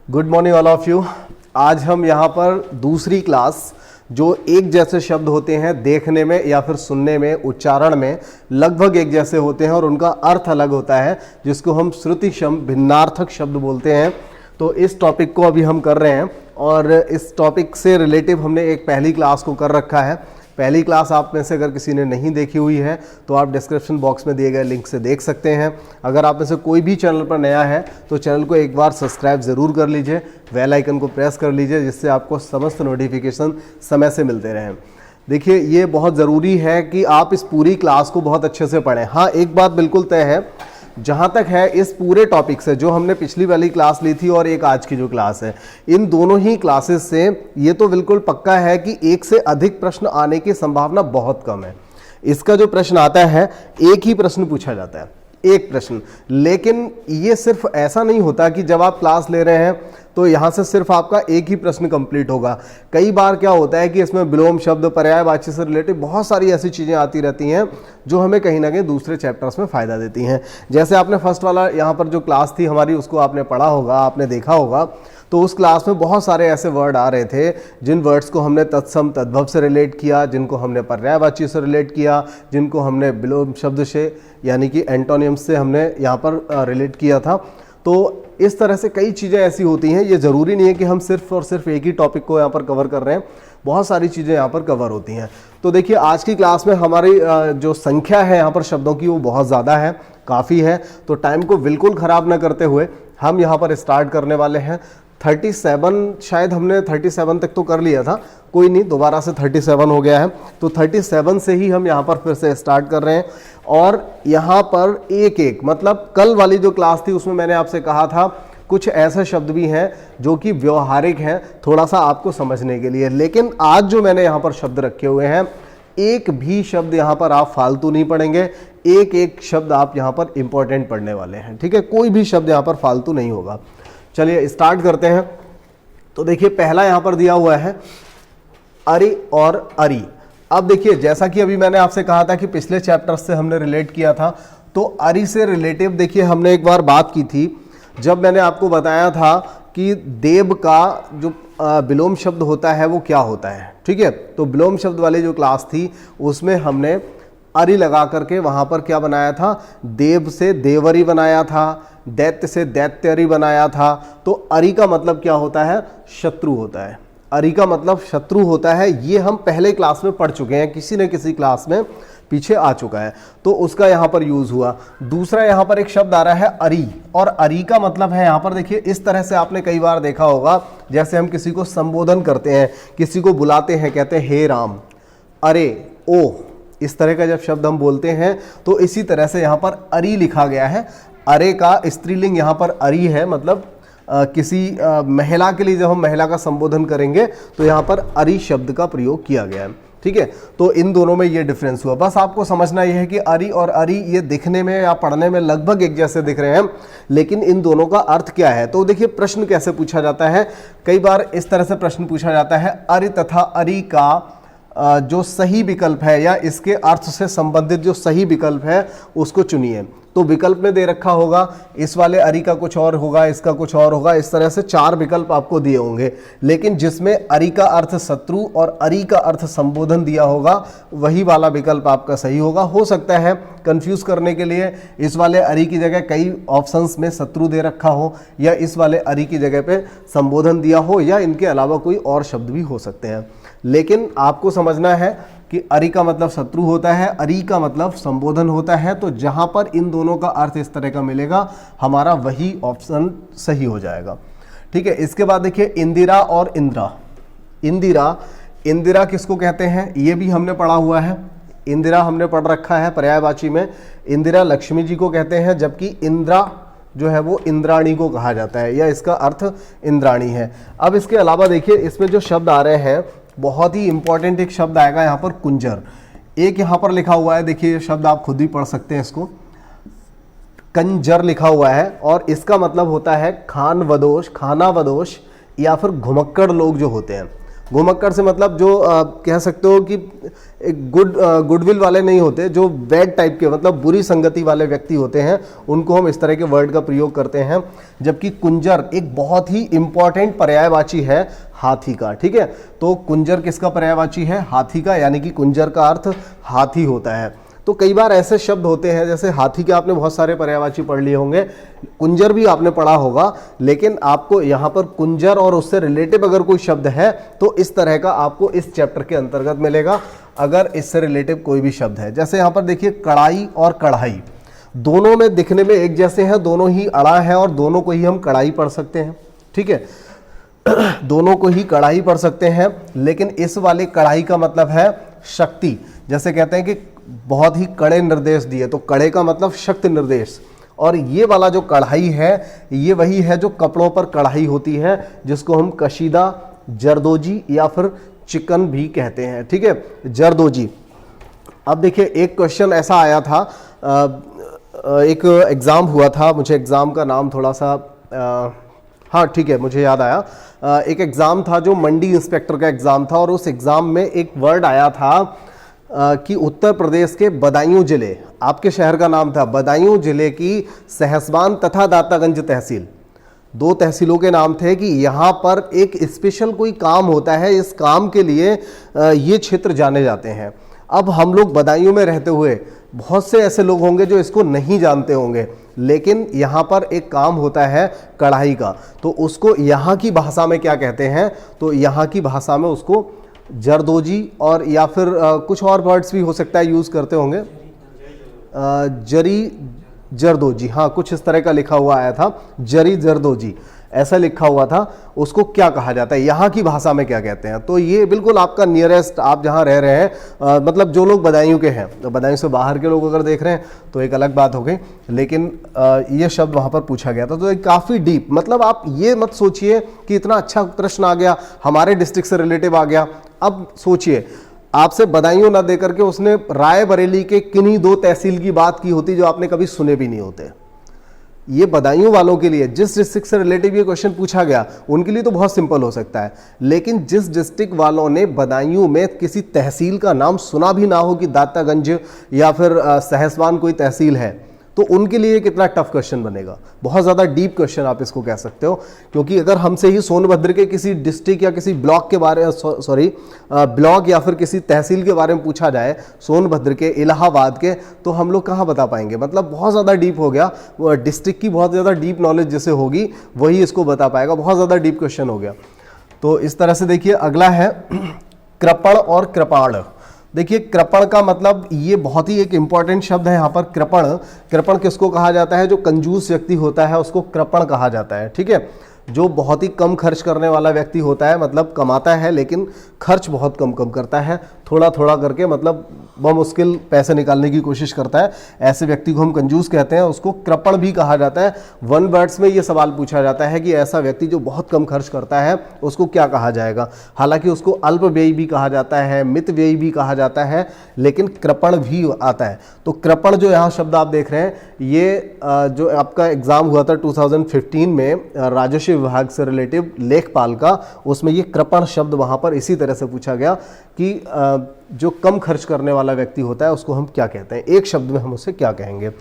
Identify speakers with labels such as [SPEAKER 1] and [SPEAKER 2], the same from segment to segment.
[SPEAKER 1] Good morning all of you. आज हम यहाँ पर दूसरी क्लास जो एक जैसे शब्द होते हैं देखने में या फिर सुनने में, उच्चारण में लगभग एक जैसे होते हैं और उनका अर्थ अलग होता है, जिसको हम श्रुतिशम भिन्नार्थक शब्द बोलते हैं। तो इस टॉपिक को अभी हम कर रहे हैं और इस टॉपिक से रिलेटिव हमने एक पहली क्लास को कर रखा है। पहली क्लास आप में से अगर किसी ने नहीं देखी हुई है तो आप डिस्क्रिप्शन बॉक्स में दिए गए लिंक से देख सकते हैं। अगर आप में से कोई भी चैनल पर नया है तो चैनल को एक बार सब्सक्राइब ज़रूर कर लीजिए, बेल आइकन को प्रेस कर लीजिए, जिससे आपको समस्त नोटिफिकेशन समय से मिलते रहें। देखिए, ये बहुत ज़रूरी है कि आप इस पूरी क्लास को बहुत अच्छे से पढ़ें। हाँ, एक बात बिल्कुल तय है, जहाँ तक है इस पूरे टॉपिक से, जो हमने पिछली वाली क्लास ली थी और एक आज की जो क्लास है, इन दोनों ही क्लासेस से ये तो बिल्कुल पक्का है कि एक से अधिक प्रश्न आने की संभावना बहुत कम है। इसका जो प्रश्न आता है, एक ही प्रश्न पूछा जाता है, एक प्रश्न। लेकिन ये सिर्फ ऐसा नहीं होता कि जब आप क्लास ले रहे हैं तो यहाँ से सिर्फ आपका एक ही प्रश्न कंप्लीट होगा। कई बार क्या होता है कि इसमें विलोम शब्द, पर्यायवाची से रिलेटेड बहुत सारी ऐसी चीज़ें आती रहती हैं जो हमें कहीं ना कहीं दूसरे चैप्टर्स में फ़ायदा देती हैं। जैसे आपने फर्स्ट वाला यहाँ पर जो क्लास थी हमारी, उसको आपने पढ़ा होगा, आपने देखा होगा, तो उस क्लास में बहुत सारे ऐसे वर्ड आ रहे थे जिन वर्ड्स को हमने तत्सम तद्भव से रिलेट किया, जिनको हमने पर्यायवाची से रिलेट किया, जिनको हमने विलोम शब्द से यानी कि एंटोनियम्स से हमने यहाँ पर रिलेट किया था। तो इस तरह से कई चीज़ें ऐसी होती हैं, ये ज़रूरी नहीं है कि हम सिर्फ और सिर्फ एक ही टॉपिक को यहाँ पर कवर कर रहे हैं, बहुत सारी चीज़ें यहाँ पर कवर होती हैं। तो देखिए, आज की क्लास में हमारी जो संख्या है यहाँ पर शब्दों की, वो बहुत ज़्यादा है, काफ़ी है। तो टाइम को बिल्कुल ख़राब ना करते हुए हम यहाँ पर स्टार्ट करने वाले हैं। 37, शायद हमने 37 तक तो कर लिया था, कोई नहीं, दोबारा से 37 हो गया है। तो 37 से ही हम यहाँ पर फिर से स्टार्ट कर रहे हैं। और यहाँ पर एक एक, मतलब कल वाली जो क्लास थी उसमें मैंने आपसे कहा था कुछ ऐसे शब्द भी हैं जो कि व्यवहारिक हैं थोड़ा सा आपको समझने के लिए। लेकिन आज जो मैंने यहाँ पर शब्द रखे हुए हैं, एक भी शब्द यहाँ पर आप फालतू नहीं पढ़ेंगे, एक एक शब्द आप यहाँ पर इंपॉर्टेंट पढ़ने वाले हैं। ठीक है, कोई भी शब्द यहाँ पर फालतू नहीं होगा। चलिए स्टार्ट करते हैं। तो देखिए, पहला यहाँ पर दिया हुआ है अरि और अरि। अब देखिए, जैसा कि अभी मैंने आपसे कहा था कि पिछले चैप्टर से हमने रिलेट किया था, तो अरि से रिलेटिव देखिए हमने एक बार बात की थी, जब मैंने आपको बताया था कि देव का जो विलोम शब्द होता है वो क्या होता है। ठीक है, तो विलोम शब्द वाली जो क्लास थी उसमें हमने अरि लगा करके वहाँ पर क्या बनाया था, देव से देवरी बनाया था, दैत्य से दैत्यरी बनाया था। तो अरि का मतलब क्या होता है, शत्रु होता है। अरि का मतलब शत्रु होता है, ये हम पहले क्लास में पढ़ चुके हैं, किसी न किसी क्लास में पीछे आ चुका है, तो उसका यहाँ पर यूज हुआ। दूसरा यहाँ पर एक शब्द आ रहा है अरि, और अरि का मतलब है यहाँ पर देखिए, इस तरह से आपने कई बार देखा होगा, जैसे हम किसी को संबोधन करते हैं, किसी को बुलाते हैं, कहते हैं हे राम, अरे, ओ, इस तरह का जब शब्द हम बोलते हैं तो इसी तरह से यहाँ पर अरि लिखा गया है। अरे का स्त्रीलिंग यहाँ पर अरि है, मतलब किसी महिला के लिए जब हम महिला का संबोधन करेंगे तो यहाँ पर अरि शब्द का प्रयोग किया गया है। ठीक है, तो इन दोनों में ये डिफरेंस हुआ। बस आपको समझना यह है कि अरि और अरि ये दिखने में या पढ़ने में लगभग एक जैसे दिख रहे हैं, लेकिन इन दोनों का अर्थ क्या है। तो देखिए, प्रश्न कैसे पूछा जाता है, कई बार इस तरह से प्रश्न पूछा जाता है, अरि तथा अरि का जो सही विकल्प है या इसके अर्थ से संबंधित जो सही विकल्प है उसको चुनिए। तो विकल्प में दे रखा होगा, इस वाले अरि का कुछ और होगा, इसका कुछ और होगा, इस तरह से 4 विकल्प आपको दिए होंगे। लेकिन जिसमें अरि का अर्थ शत्रु और अरि का अर्थ संबोधन दिया होगा, वही वाला विकल्प आपका सही होगा। हो सकता है कंफ्यूज करने के लिए इस वाले अरि की जगह कई ऑप्शंस में शत्रु दे रखा हो, या इस वाले अरि की जगह पे संबोधन दिया हो, या इनके अलावा कोई और शब्द भी हो सकते हैं। लेकिन आपको समझना है कि अरि का मतलब शत्रु होता है, अरि का मतलब संबोधन होता है। तो जहां पर इन दोनों का अर्थ इस तरह का मिलेगा, हमारा वही ऑप्शन सही हो जाएगा। ठीक है, इसके बाद देखिए इंदिरा और इंद्रा। इंदिरा, इंदिरा किसको कहते हैं ये भी हमने पढ़ा हुआ है। इंदिरा हमने पढ़ रखा है पर्यायवाची में। इंदिरा लक्ष्मी जी को कहते हैं, जबकि इंद्रा जो है वो इंद्राणी को कहा जाता है, या इसका अर्थ इंद्राणी है। अब इसके अलावा देखिए, इसमें जो शब्द आ रहे हैं, बहुत ही इंपॉर्टेंट एक शब्द आएगा यहाँ पर, कुंजर। एक यहाँ पर लिखा हुआ है, देखिए ये शब्द आप खुद भी पढ़ सकते हैं, इसको कंजर लिखा हुआ है, और इसका मतलब होता है खान वदोष, खाना वदोष, या फिर घुमक्कड़ लोग जो होते हैं। घुमक्कड़ से मतलब जो कह सकते हो कि एक गुडविल वाले नहीं होते, जो बैड टाइप के मतलब बुरी संगति वाले व्यक्ति होते हैं, उनको हम इस तरह के वर्ड का प्रयोग करते हैं। जबकि कुंजर एक बहुत ही इंपॉर्टेंट पर्यायवाची है हाथी का, ठीक है। तो कुंजर किसका पर्यायवाची है? हाथी का, यानी कि कुंजर का अर्थ हाथी होता है। तो कई बार ऐसे शब्द होते हैं, जैसे हाथी के आपने बहुत सारे पर्यायवाची पढ़ लिए होंगे, कुंजर भी आपने पढ़ा होगा, लेकिन आपको यहाँ पर कुंजर और उससे रिलेटिव अगर कोई शब्द है तो इस तरह का आपको इस चैप्टर के अंतर्गत मिलेगा, अगर इससे रिलेटिव कोई भी शब्द है। जैसे यहाँ पर देखिए कड़ाई और कढ़ाई, दोनों में दिखने में एक जैसे हैं, दोनों ही अड़ा है और दोनों को ही हम कढ़ाई पढ़ सकते हैं, ठीक है। दोनों को ही कढ़ाई पढ़ सकते हैं, लेकिन इस वाले कढ़ाई का मतलब है शक्ति। जैसे कहते हैं कि बहुत ही कड़े निर्देश दिए, तो कड़े का मतलब शक्ति निर्देश। और ये वाला जो कढ़ाई है, ये वही है जो कपड़ों पर कढ़ाई होती है, जिसको हम कशीदा, जरदोजी या फिर चिकन भी कहते हैं, ठीक है, जरदोजी। अब देखिए एक क्वेश्चन ऐसा आया था, एक एग्ज़ाम हुआ था, मुझे एग्ज़ाम का नाम थोड़ा सा हाँ ठीक है, मुझे याद आया। एक एग्ज़ाम था जो मंडी इंस्पेक्टर का एग्ज़ाम था, और उस एग्ज़ाम में एक वर्ड आया था कि उत्तर प्रदेश के बदायूं जिले, आपके शहर का नाम था, बदायूं जिले की सहसवान तथा दातागंज तहसील, दो तहसीलों के नाम थे कि यहाँ पर एक स्पेशल कोई काम होता है, इस काम के लिए ये क्षेत्र जाने जाते हैं। अब हम लोग बदायूं में रहते हुए बहुत से ऐसे लोग होंगे जो इसको नहीं जानते होंगे, लेकिन यहाँ पर एक काम होता है कढ़ाई का, तो उसको यहाँ की भाषा में क्या कहते हैं? तो यहाँ की भाषा में उसको जरदोजी, और या फिर कुछ और वर्ड्स भी हो सकता है यूज़ करते होंगे, जरी जरदोजी, हाँ कुछ इस तरह का लिखा हुआ आया था, जरी जरदोजी ऐसा लिखा हुआ था, उसको क्या कहा जाता है, यहाँ की भाषा में क्या कहते हैं? तो ये बिल्कुल आपका नियरेस्ट, आप जहाँ रह रहे हैं, मतलब जो लोग बदायूं के हैं, तो बदायूं से बाहर के लोग अगर देख रहे हैं तो एक अलग बात हो गई, लेकिन ये शब्द वहाँ पर पूछा गया था। तो ये काफ़ी डीप, मतलब आप ये मत सोचिए कि इतना अच्छा प्रश्न आ गया, हमारे डिस्ट्रिक्ट से रिलेटिव आ गया। अब सोचिए, आपसे बदायूं ना दे करके उसने रायबरेली के किन्हीं दो तहसील की बात की होती जो आपने कभी सुने भी नहीं होते। ये बदायूं वालों के लिए, जिस डिस्ट्रिक्ट से रिलेटिव ये क्वेश्चन पूछा गया, उनके लिए तो बहुत सिंपल हो सकता है, लेकिन जिस डिस्ट्रिक्ट वालों ने बदायूं में किसी तहसील का नाम सुना भी ना हो कि दातागंज या फिर सहसवान कोई तहसील है, तो उनके लिए कितना टफ क्वेश्चन बनेगा। बहुत ज़्यादा डीप क्वेश्चन आप इसको कह सकते हो, क्योंकि अगर हमसे ही सोनभद्र के किसी डिस्ट्रिक्ट या किसी ब्लॉक के बारे ब्लॉक या फिर किसी तहसील के बारे में पूछा जाए, सोनभद्र के, इलाहाबाद के, तो हम लोग कहाँ बता पाएंगे? मतलब बहुत ज़्यादा डीप हो गया, डिस्ट्रिक्ट की बहुत ज़्यादा डीप नॉलेज जिसे होगी वही इसको बता पाएगा, बहुत ज़्यादा डीप क्वेश्चन हो गया। तो इस तरह से देखिए अगला है कृपण और कृपाण। देखिए कृपण का मतलब, ये बहुत ही एक इंपॉर्टेंट शब्द है यहाँ पर, कृपण। कृपण किसको कहा जाता है? जो कंजूस व्यक्ति होता है उसको कृपण कहा जाता है, ठीक है। जो बहुत ही कम खर्च करने वाला व्यक्ति होता है, मतलब कमाता है लेकिन खर्च बहुत कम करता है, थोड़ा थोड़ा करके, मतलब बमुश्किल पैसे निकालने की कोशिश करता है, ऐसे व्यक्ति को हम कंजूस कहते हैं, उसको कृपण भी कहा जाता है। वन वर्ड्स में ये सवाल पूछा जाता है कि ऐसा व्यक्ति जो बहुत कम खर्च करता है उसको क्या कहा जाएगा। हालांकि उसको अल्प व्ययी भी कहा जाता है, मित व्ययी भी कहा जाता है, लेकिन कृपण भी आता है। तो कृपण जो यहाँ शब्द आप देख रहे हैं, ये जो आपका एग्जाम हुआ था 2015 में राजस्व विभाग से रिलेटिव लेखपाल का, उसमें ये कृपण शब्द वहाँ पर इसी तरह से पूछा गया कि जो कम खर्च करने वाला व्यक्ति होता है उसको हम क्या कहते हैं, एक शब्द में हम उसे क्या कहेंगे।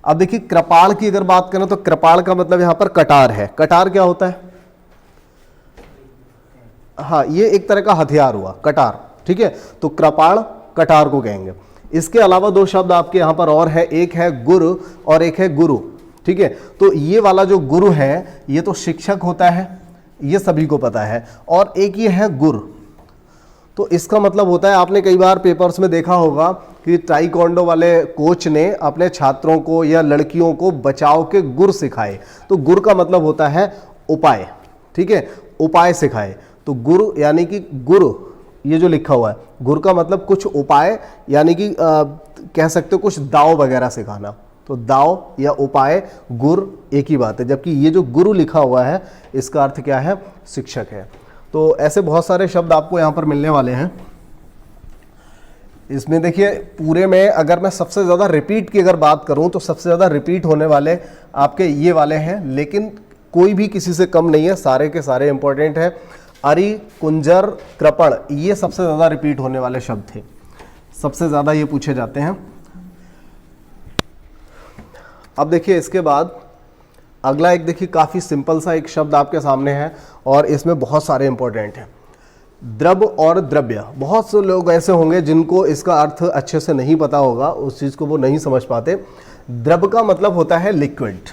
[SPEAKER 1] अब देखिए कृपाण की अगर बात करें तो कृपाण का मतलब यहाँ पर कटार है। कटार क्या होता है? हाँ, ये एक तरह का हथियार हुआ कटार, ठीक है। तो कृपाण कटार को कहेंगे। इसके अलावा दो शब्द आपके यहाँ पर और है, एक है गुरु और एक है गुरु, ठीक है। तो ये वाला जो गुरु है ये तो शिक्षक होता है, ये सभी को पता है, और एक ये है गुर। तो इसका मतलब होता है, आपने कई बार पेपर्स में देखा होगा कि ताइक्वांडो वाले कोच ने अपने छात्रों को या लड़कियों को बचाव के गुर सिखाए। तो गुर का मतलब होता है उपाय, ठीक है, उपाय सिखाए। तो गुरु यानी कि गुरु, ये जो लिखा हुआ है गुर का मतलब कुछ उपाय, यानी कि कह सकते हो कुछ दाव वगैरह सिखाना। तो दाव या उपाय, गुर एक ही बात है, जबकि ये जो गुरु लिखा हुआ है इसका अर्थ क्या है? शिक्षक है। तो ऐसे बहुत सारे शब्द आपको यहाँ पर मिलने वाले हैं। इसमें देखिए पूरे में अगर मैं सबसे ज़्यादा रिपीट की अगर बात करूँ तो सबसे ज़्यादा रिपीट होने वाले आपके ये वाले हैं, लेकिन कोई भी किसी से कम नहीं है, सारे के सारे इंपॉर्टेंट है। अरि, कुंजर, कृपण, ये सबसे ज्यादा रिपीट होने वाले शब्द थे, सबसे ज्यादा ये पूछे जाते हैं। अब देखिए इसके बाद अगला एक देखिए काफी सिंपल सा एक शब्द आपके सामने है और इसमें बहुत सारे इंपॉर्टेंट हैं। द्रव और द्रव्य। बहुत से लोग ऐसे होंगे जिनको इसका अर्थ अच्छे से नहीं पता होगा, उस चीज को वो नहीं समझ पाते। द्रव का मतलब होता है लिक्विड।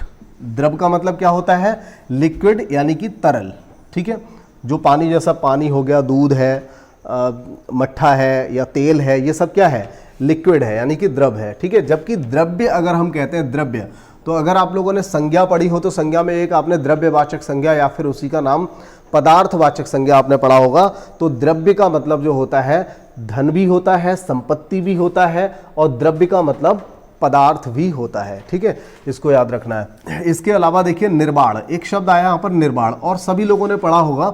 [SPEAKER 1] द्रव का मतलब क्या होता है? लिक्विड यानी कि तरल। ठीक है, जो पानी जैसा पानी हो गया, दूध है, मट्ठा है या तेल है, ये सब क्या है? लिक्विड है यानी कि द्रव है। ठीक है, जबकि द्रव्य अगर हम कहते हैं द्रव्य, तो अगर आप लोगों ने संज्ञा पढ़ी हो तो संज्ञा में एक आपने द्रव्यवाचक संज्ञा या फिर उसी का नाम पदार्थवाचक संज्ञा आपने पढ़ा होगा। तो द्रव्य का मतलब जो होता है धन भी होता है, संपत्ति भी होता है और द्रव्य का मतलब पदार्थ भी होता है। ठीक है, इसको याद रखना है। इसके अलावा देखिए निर्वाण, एक शब्द आया यहाँ पर निर्वाण, और सभी लोगों ने पढ़ा होगा,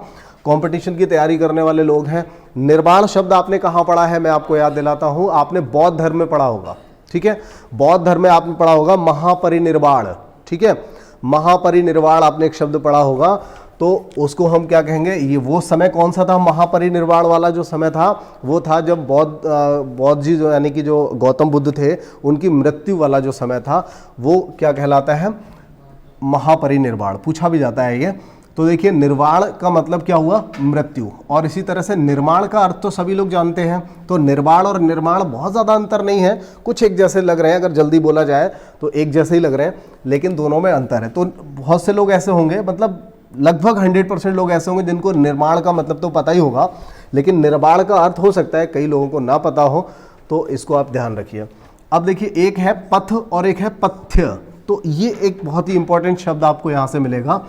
[SPEAKER 1] कंपटीशन की तैयारी करने वाले लोग हैं। निर्वाण शब्द आपने कहाँ पढ़ा है? मैं आपको याद दिलाता हूँ, आपने बौद्ध धर्म में पढ़ा होगा। ठीक है, बौद्ध धर्म में आपने पढ़ा होगा महापरिनिर्वाण। ठीक है, महापरिनिर्वाण आपने एक शब्द पढ़ा होगा, तो उसको हम क्या कहेंगे? ये वो समय कौन सा था? महापरिनिर्वाण वाला जो समय था वो था जब बौद्ध जी जो यानी कि जो गौतम बुद्ध थे उनकी मृत्यु वाला जो समय था, वो क्या कहलाता है? महापरिनिर्वाण। पूछा भी जाता है ये। तो देखिए निर्वाण का मतलब क्या हुआ? मृत्यु। और इसी तरह से निर्माण का अर्थ तो सभी लोग जानते हैं। तो निर्वाण और निर्माण बहुत ज़्यादा अंतर नहीं है, कुछ एक जैसे लग रहे हैं, अगर जल्दी बोला जाए तो एक जैसे ही लग रहे हैं, लेकिन दोनों में अंतर है। तो बहुत से लोग ऐसे होंगे, मतलब लगभग 100% लोग ऐसे होंगे जिनको निर्माण का मतलब तो पता ही होगा, लेकिन निर्वाण का अर्थ हो सकता है कई लोगों को ना पता हो, तो इसको आप ध्यान रखिए। अब देखिए एक है पथ और एक है पथ्य। तो ये एक बहुत ही इंपॉर्टेंट शब्द आपको यहाँ से मिलेगा।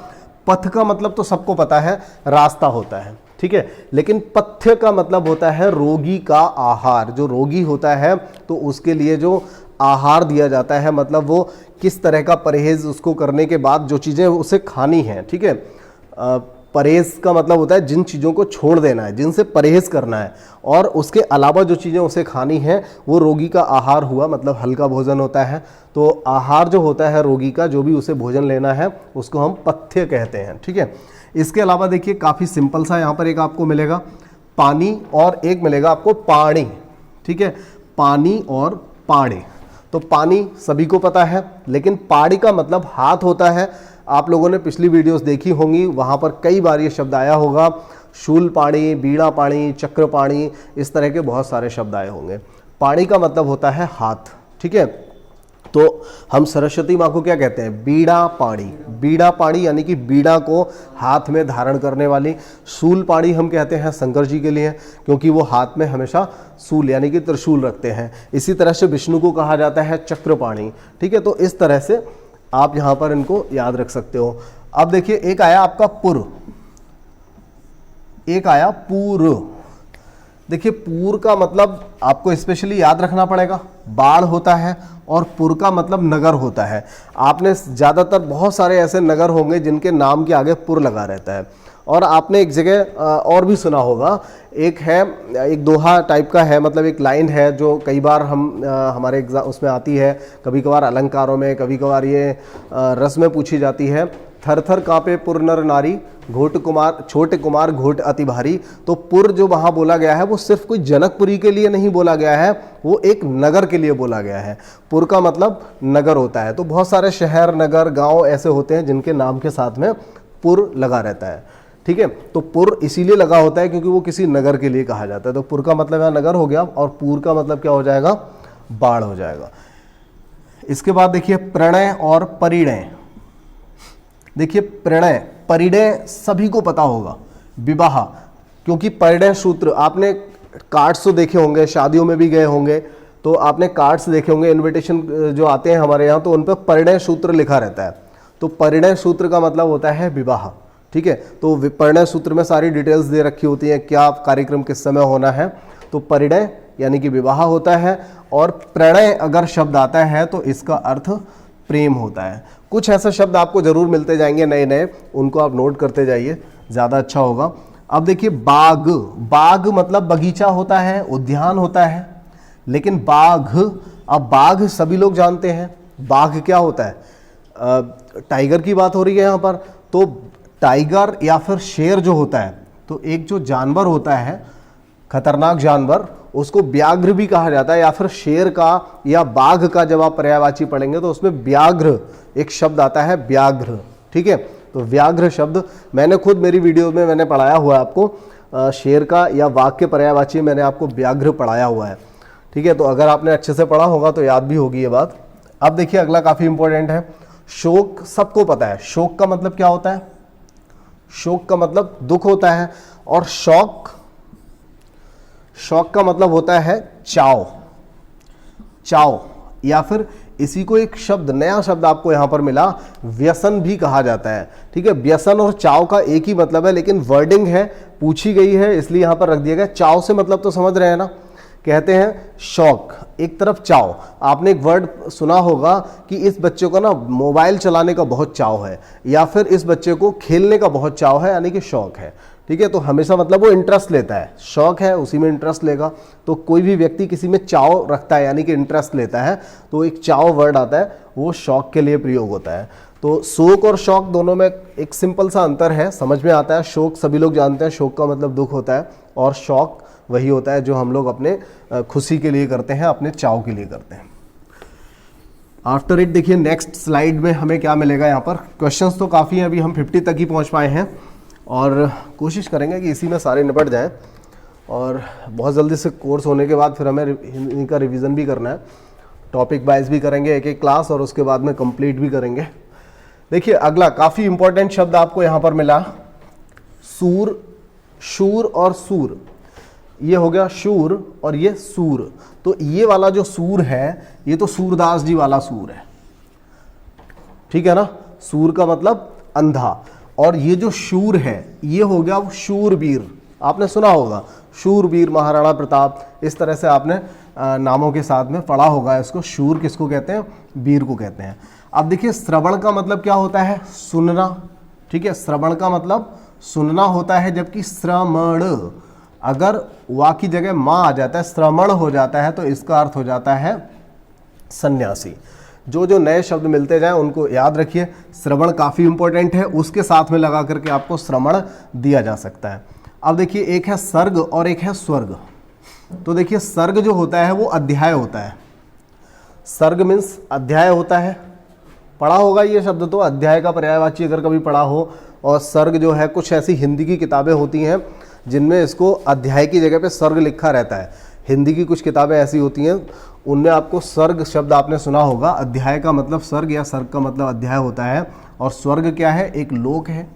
[SPEAKER 1] पथ का मतलब तो सबको पता है, रास्ता होता है। ठीक है, लेकिन पथ्य का मतलब होता है रोगी का आहार। जो रोगी होता है तो उसके लिए जो आहार दिया जाता है, मतलब वो किस तरह का परहेज उसको करने के बाद जो चीज़ें उसे खानी हैं। ठीक है, परहेज का मतलब होता है जिन चीज़ों को छोड़ देना है, जिनसे परहेज करना है, और उसके अलावा जो चीज़ें उसे खानी हैं वो रोगी का आहार हुआ, मतलब हल्का भोजन होता है। तो आहार जो होता है रोगी का, जो भी उसे भोजन लेना है, उसको हम पथ्य कहते हैं। ठीक है, इसके अलावा देखिए काफ़ी सिंपल सा यहाँ पर एक आपको मिलेगा पानी और एक मिलेगा आपको पानी। ठीक है, पानी और पाड़े। तो पानी सभी को पता है, लेकिन पाड़ी का मतलब हाथ होता है। आप लोगों ने पिछली वीडियोस देखी होंगी, वहाँ पर कई बार ये शब्द आया होगा। शूल पाणी, बीड़ा पाणी, चक्र पाणी, इस तरह के बहुत सारे शब्द आए होंगे। पाणी का मतलब होता है हाथ। ठीक है, तो हम सरस्वती माँ को क्या कहते हैं? बीड़ा पाणी। बीड़ा पाणी यानी कि बीड़ा को हाथ में धारण करने वाली। शूल पाणी हम कहते हैं शंकर जी के लिए, क्योंकि वो हाथ में हमेशा शूल यानी कि त्रिशूल रखते हैं। इसी तरह से विष्णु को कहा जाता है चक्र पाणी। ठीक है, तो इस तरह से आप यहाँ पर इनको याद रख सकते हो। अब देखिए एक आया आपका पुर, एक आया पूर। देखिए पूर का मतलब आपको स्पेशली याद रखना पड़ेगा, बाढ़ होता है, और पुर का मतलब नगर होता है। आपने ज़्यादातर बहुत सारे ऐसे नगर होंगे जिनके नाम के आगे पुर लगा रहता है। और आपने एक जगह और भी सुना होगा, एक है, एक दोहा टाइप का है, मतलब एक लाइन है जो कई बार हमारे एग्जाम उसमें आती है, कभी कभार अलंकारों में, कभी कभार ये रस में पूछी जाती है। थर थर कांपे पुर नर नारी, घोट कुमार छोटे कुमार घोट अति भारी। तो पुर जो वहाँ बोला गया है वो सिर्फ कोई जनकपुरी के लिए नहीं बोला गया है, वो एक नगर के लिए बोला गया है। पुर का मतलब नगर होता है। तो बहुत सारे शहर, नगर, गांव ऐसे होते हैं जिनके नाम के साथ में पुर लगा रहता है। ठीक है, तो पुर इसीलिए लगा होता है क्योंकि वो किसी नगर के लिए कहा जाता है। तो पुर का मतलब यहाँ नगर हो गया, और पूर का मतलब क्या हो जाएगा? बाढ़ हो जाएगा। इसके बाद देखिए प्रणय और परिणय। देखिए प्रणय, परिणय सभी को पता होगा, विवाह, क्योंकि परिणय सूत्र आपने कार्ड्स तो देखे होंगे, शादियों में भी गए होंगे तो आपने कार्ड्स देखे होंगे, इनविटेशन जो आते हैं हमारे यहाँ, तो उन पर परिणय सूत्र लिखा रहता है। तो परिणय सूत्र का मतलब होता है विवाह। ठीक है, तो परिणय सूत्र में सारी डिटेल्स दे रखी होती हैं, क्या कार्यक्रम किस समय होना है। तो परिणय यानी कि विवाह होता है, और प्रणय अगर शब्द आता है तो इसका अर्थ प्रेम होता है। कुछ ऐसे शब्द आपको जरूर मिलते जाएंगे नए नए, उनको आप नोट करते जाइए, ज़्यादा अच्छा होगा। अब देखिए बाग, बाग मतलब बगीचा होता है, उद्यान होता है, लेकिन बाघ, अब बाघ सभी लोग जानते हैं, बाघ क्या होता है? टाइगर की बात हो रही है यहाँ पर। तो टाइगर या फिर शेर जो होता है, तो तो एक जो जानवर होता है खतरनाक जानवर, उसको व्याघ्र भी कहा जाता है, या फिर शेर का या बाघ का जब आप पर्यायवाची पढ़ेंगे तो उसमें व्याघ्र एक शब्द आता है, व्याघ्र। ठीक है, तो व्याघ्र शब्द मैंने खुद मेरी वीडियो में मैंने पढ़ाया हुआ है आपको, शेर का या बाघ के पर्यायवाची मैंने आपको व्याघ्र पढ़ाया हुआ है। ठीक है, तो अगर आपने अच्छे से पढ़ा होगा तो याद भी होगी ये बात। अब देखिए अगला काफी इंपॉर्टेंट है, शोक। सबको पता है शोक का मतलब क्या होता है, शोक का मतलब दुख होता है, और शौक, शौक का मतलब होता है चाव, चाव, या फिर इसी को एक शब्द, नया शब्द आपको यहां पर मिला, व्यसन भी कहा जाता है। ठीक है, व्यसन और चाव का एक ही मतलब है, लेकिन वर्डिंग है, पूछी गई है इसलिए यहां पर रख दिया गया। चाव से मतलब तो समझ रहे हैं ना, कहते हैं शौक, एक तरफ चाव। आपने एक वर्ड सुना होगा कि इस बच्चे को ना मोबाइल चलाने का बहुत चाव है, या फिर इस बच्चे को खेलने का बहुत चाव है, यानी कि शौक है। ठीक है, तो हमेशा मतलब वो इंटरेस्ट लेता है, शौक है उसी में इंटरेस्ट लेगा। तो कोई भी व्यक्ति किसी में चाव रखता है यानी कि इंटरेस्ट लेता है, तो एक चाव वर्ड आता है, वो शौक के लिए प्रयोग होता है। तो शोक और शौक दोनों में एक सिंपल सा अंतर है, समझ में आता है। शोक सभी लोग जानते हैं, शोक का मतलब दुख होता है, और शौक वही होता है जो हम लोग अपने खुशी के लिए करते हैं, अपने चाव के लिए करते हैं। आफ्टर इट देखिए नेक्स्ट स्लाइड में हमें क्या मिलेगा। यहाँ पर क्वेश्चंस तो काफ़ी हैं, अभी हम 50 तक ही पहुँच पाए हैं, और कोशिश करेंगे कि इसी में सारे निपट जाएं, और बहुत जल्दी से कोर्स होने के बाद फिर हमें इनका रिवीजन भी करना है, टॉपिक वाइज भी करेंगे एक एक क्लास, और उसके बाद में कंप्लीट भी करेंगे। देखिए अगला काफ़ी इंपॉर्टेंट शब्द आपको यहाँ पर मिला, सूर, शूर और सूर। ये हो गया शूर और ये सूर। तो ये वाला जो सूर है ये तो सूरदास जी वाला सूर है, ठीक है ना, सूर का मतलब अंधा। और ये जो शूर है ये हो गया वो शूरवीर, आपने सुना होगा शूरवीर, महाराणा प्रताप, इस तरह से आपने नामों के साथ में पढ़ा होगा इसको। शूर किसको कहते हैं, वीर को कहते हैं। अब देखिए श्रवण का मतलब क्या होता है, सुनना। ठीक है, श्रवण का मतलब सुनना होता है, जबकि श्रमण अगर वा की जगह माँ आ जाता है, श्रमण हो जाता है, तो इसका अर्थ हो जाता है सन्यासी। जो जो नए शब्द मिलते जाएं उनको याद रखिए। श्रवण काफ़ी इंपॉर्टेंट है, उसके साथ में लगा करके आपको श्रवण दिया जा सकता है। अब देखिए एक है सर्ग और एक है स्वर्ग। तो देखिए सर्ग जो होता है वो अध्याय होता है, सर्ग मीन्स अध्याय होता है, पढ़ा होगा ये शब्द तो, अध्याय का पर्यायवाची अगर कभी पढ़ा हो। और सर्ग जो है, कुछ ऐसी हिंदी की किताबें होती हैं जिनमें इसको अध्याय की जगह पे सर्ग लिखा रहता है। हिंदी की कुछ किताबें ऐसी होती हैं उनमें आपको सर्ग शब्द आपने सुना होगा। अध्याय का मतलब सर्ग या सर्ग का मतलब अध्याय होता है। और स्वर्ग क्या है, एक लोक है।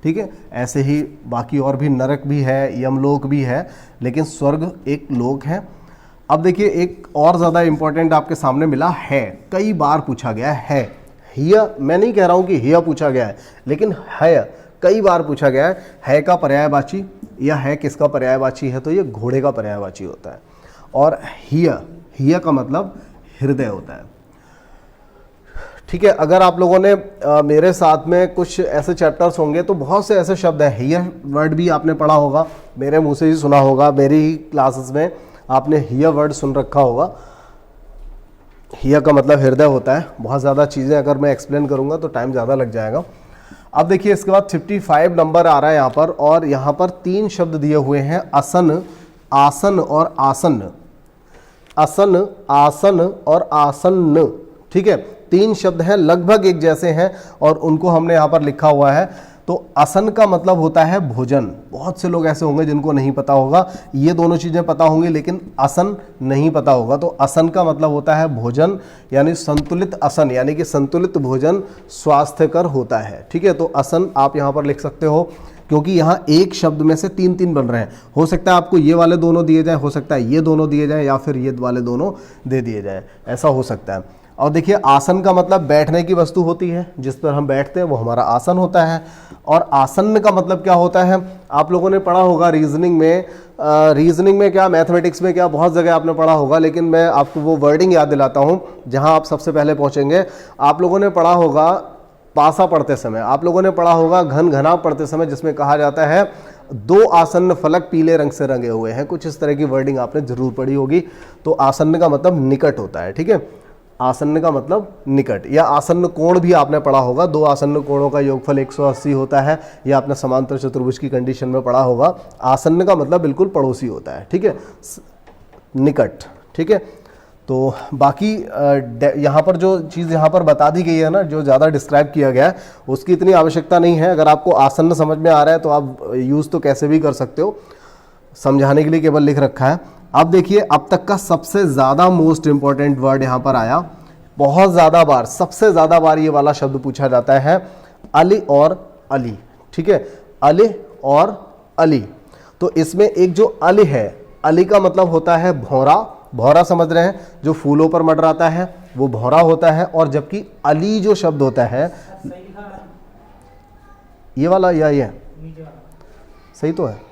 [SPEAKER 1] ठीक है, ऐसे ही बाकी और भी नरक भी है, यमलोक भी है, लेकिन स्वर्ग एक लोक है। अब देखिए एक और ज़्यादा इंपॉर्टेंट आपके सामने मिला है, कई बार पूछा गया है। हिया, मैं नहीं कह रहा हूँ कि हिया पूछा गया है, लेकिन है कई बार पूछा गया है का पर्यायवाची या है किसका पर्यायवाची है, तो ये घोड़े का पर्यायवाची होता है। और हिया, हिया का मतलब हृदय होता है। ठीक है, अगर आप लोगों ने मेरे साथ में कुछ ऐसे चैप्टर्स होंगे तो बहुत से ऐसे शब्द हैं, हिया वर्ड भी आपने पढ़ा होगा, मेरे मुंह से ही सुना होगा, मेरी ही क्लासेस में आपने हिया वर्ड सुन रखा होगा। हिया का मतलब हृदय होता है। बहुत ज़्यादा चीज़ें अगर मैं एक्सप्लेन करूँगा तो टाइम ज़्यादा लग जाएगा। अब देखिए इसके बाद 55 नंबर आ रहा है यहाँ पर, और यहाँ पर 3 शब्द दिए हुए हैं, असन, आसन और आसन्न। असन, आसन और आसन्न। ठीक है, 3 शब्द हैं, लगभग एक जैसे हैं, और उनको हमने यहाँ पर लिखा हुआ है। तो असन का मतलब होता है भोजन। बहुत से लोग ऐसे होंगे जिनको नहीं पता होगा, ये दोनों चीज़ें पता होंगी लेकिन असन नहीं पता होगा। तो असन का मतलब होता है भोजन, यानी संतुलित असन, यानी कि संतुलित भोजन स्वास्थ्यकर होता है। ठीक है, तो असन आप यहाँ पर लिख सकते हो, क्योंकि यहाँ एक शब्द में से 3-3 बन रहे हैं। हो सकता है आपको ये वाले दोनों दिए जाएं, हो सकता है ये दोनों दिए जाएं, या फिर ये वाले दोनों दे दिए जाएं, ऐसा हो सकता है। और देखिए आसन का मतलब बैठने की वस्तु होती है, जिस पर हम बैठते हैं वो हमारा आसन होता है। और आसन्न का मतलब क्या होता है, आप लोगों ने पढ़ा होगा रीजनिंग में, रीजनिंग में क्या, मैथमेटिक्स में क्या, बहुत जगह आपने पढ़ा होगा, लेकिन मैं आपको वो वर्डिंग याद दिलाता हूँ जहाँ आप सबसे पहले पहुँचेंगे। आप लोगों ने पढ़ा होगा पासा पढ़ते समय, आप लोगों ने पढ़ा होगा घन घनाव पढ़ते समय, जिसमें कहा जाता है 2 आसन्न फलक पीले रंग से रंगे हुए हैं, कुछ इस तरह की वर्डिंग आपने जरूर पढ़ी होगी। तो आसन्न का मतलब निकट होता है। ठीक है, आसन्न का मतलब निकट, या आसन्न कोण भी आपने पढ़ा होगा, दो आसन्न कोणों का योगफल 180 होता है, या आपने समांतर चतुर्भुज की कंडीशन में पढ़ा होगा। आसन्न का मतलब बिल्कुल पड़ोसी होता है, ठीक है, निकट, ठीक है। तो बाकी यहाँ पर जो चीज़ यहाँ पर बता दी गई है ना, जो ज़्यादा डिस्क्राइब किया गया है, उसकी इतनी आवश्यकता नहीं है। अगर आपको आसन्न समझ में आ रहा है तो आप यूज़ तो कैसे भी कर सकते हो, समझाने के लिए केवल लिख रखा है। अब देखिए, अब तक का सबसे ज़्यादा मोस्ट इंपॉर्टेंट वर्ड यहाँ पर आया, बहुत ज़्यादा बार, सबसे ज़्यादा बार ये वाला शब्द पूछा जाता है, अली और अली, ठीक है, अली और अली। तो इसमें एक जो अली है, अली का मतलब होता है भौरा, भौरा समझ रहे हैं, जो फूलों पर मंडराता है वो भौरा होता है। और जबकि अली जो शब्द होता है, ये वाला या ये सही तो है,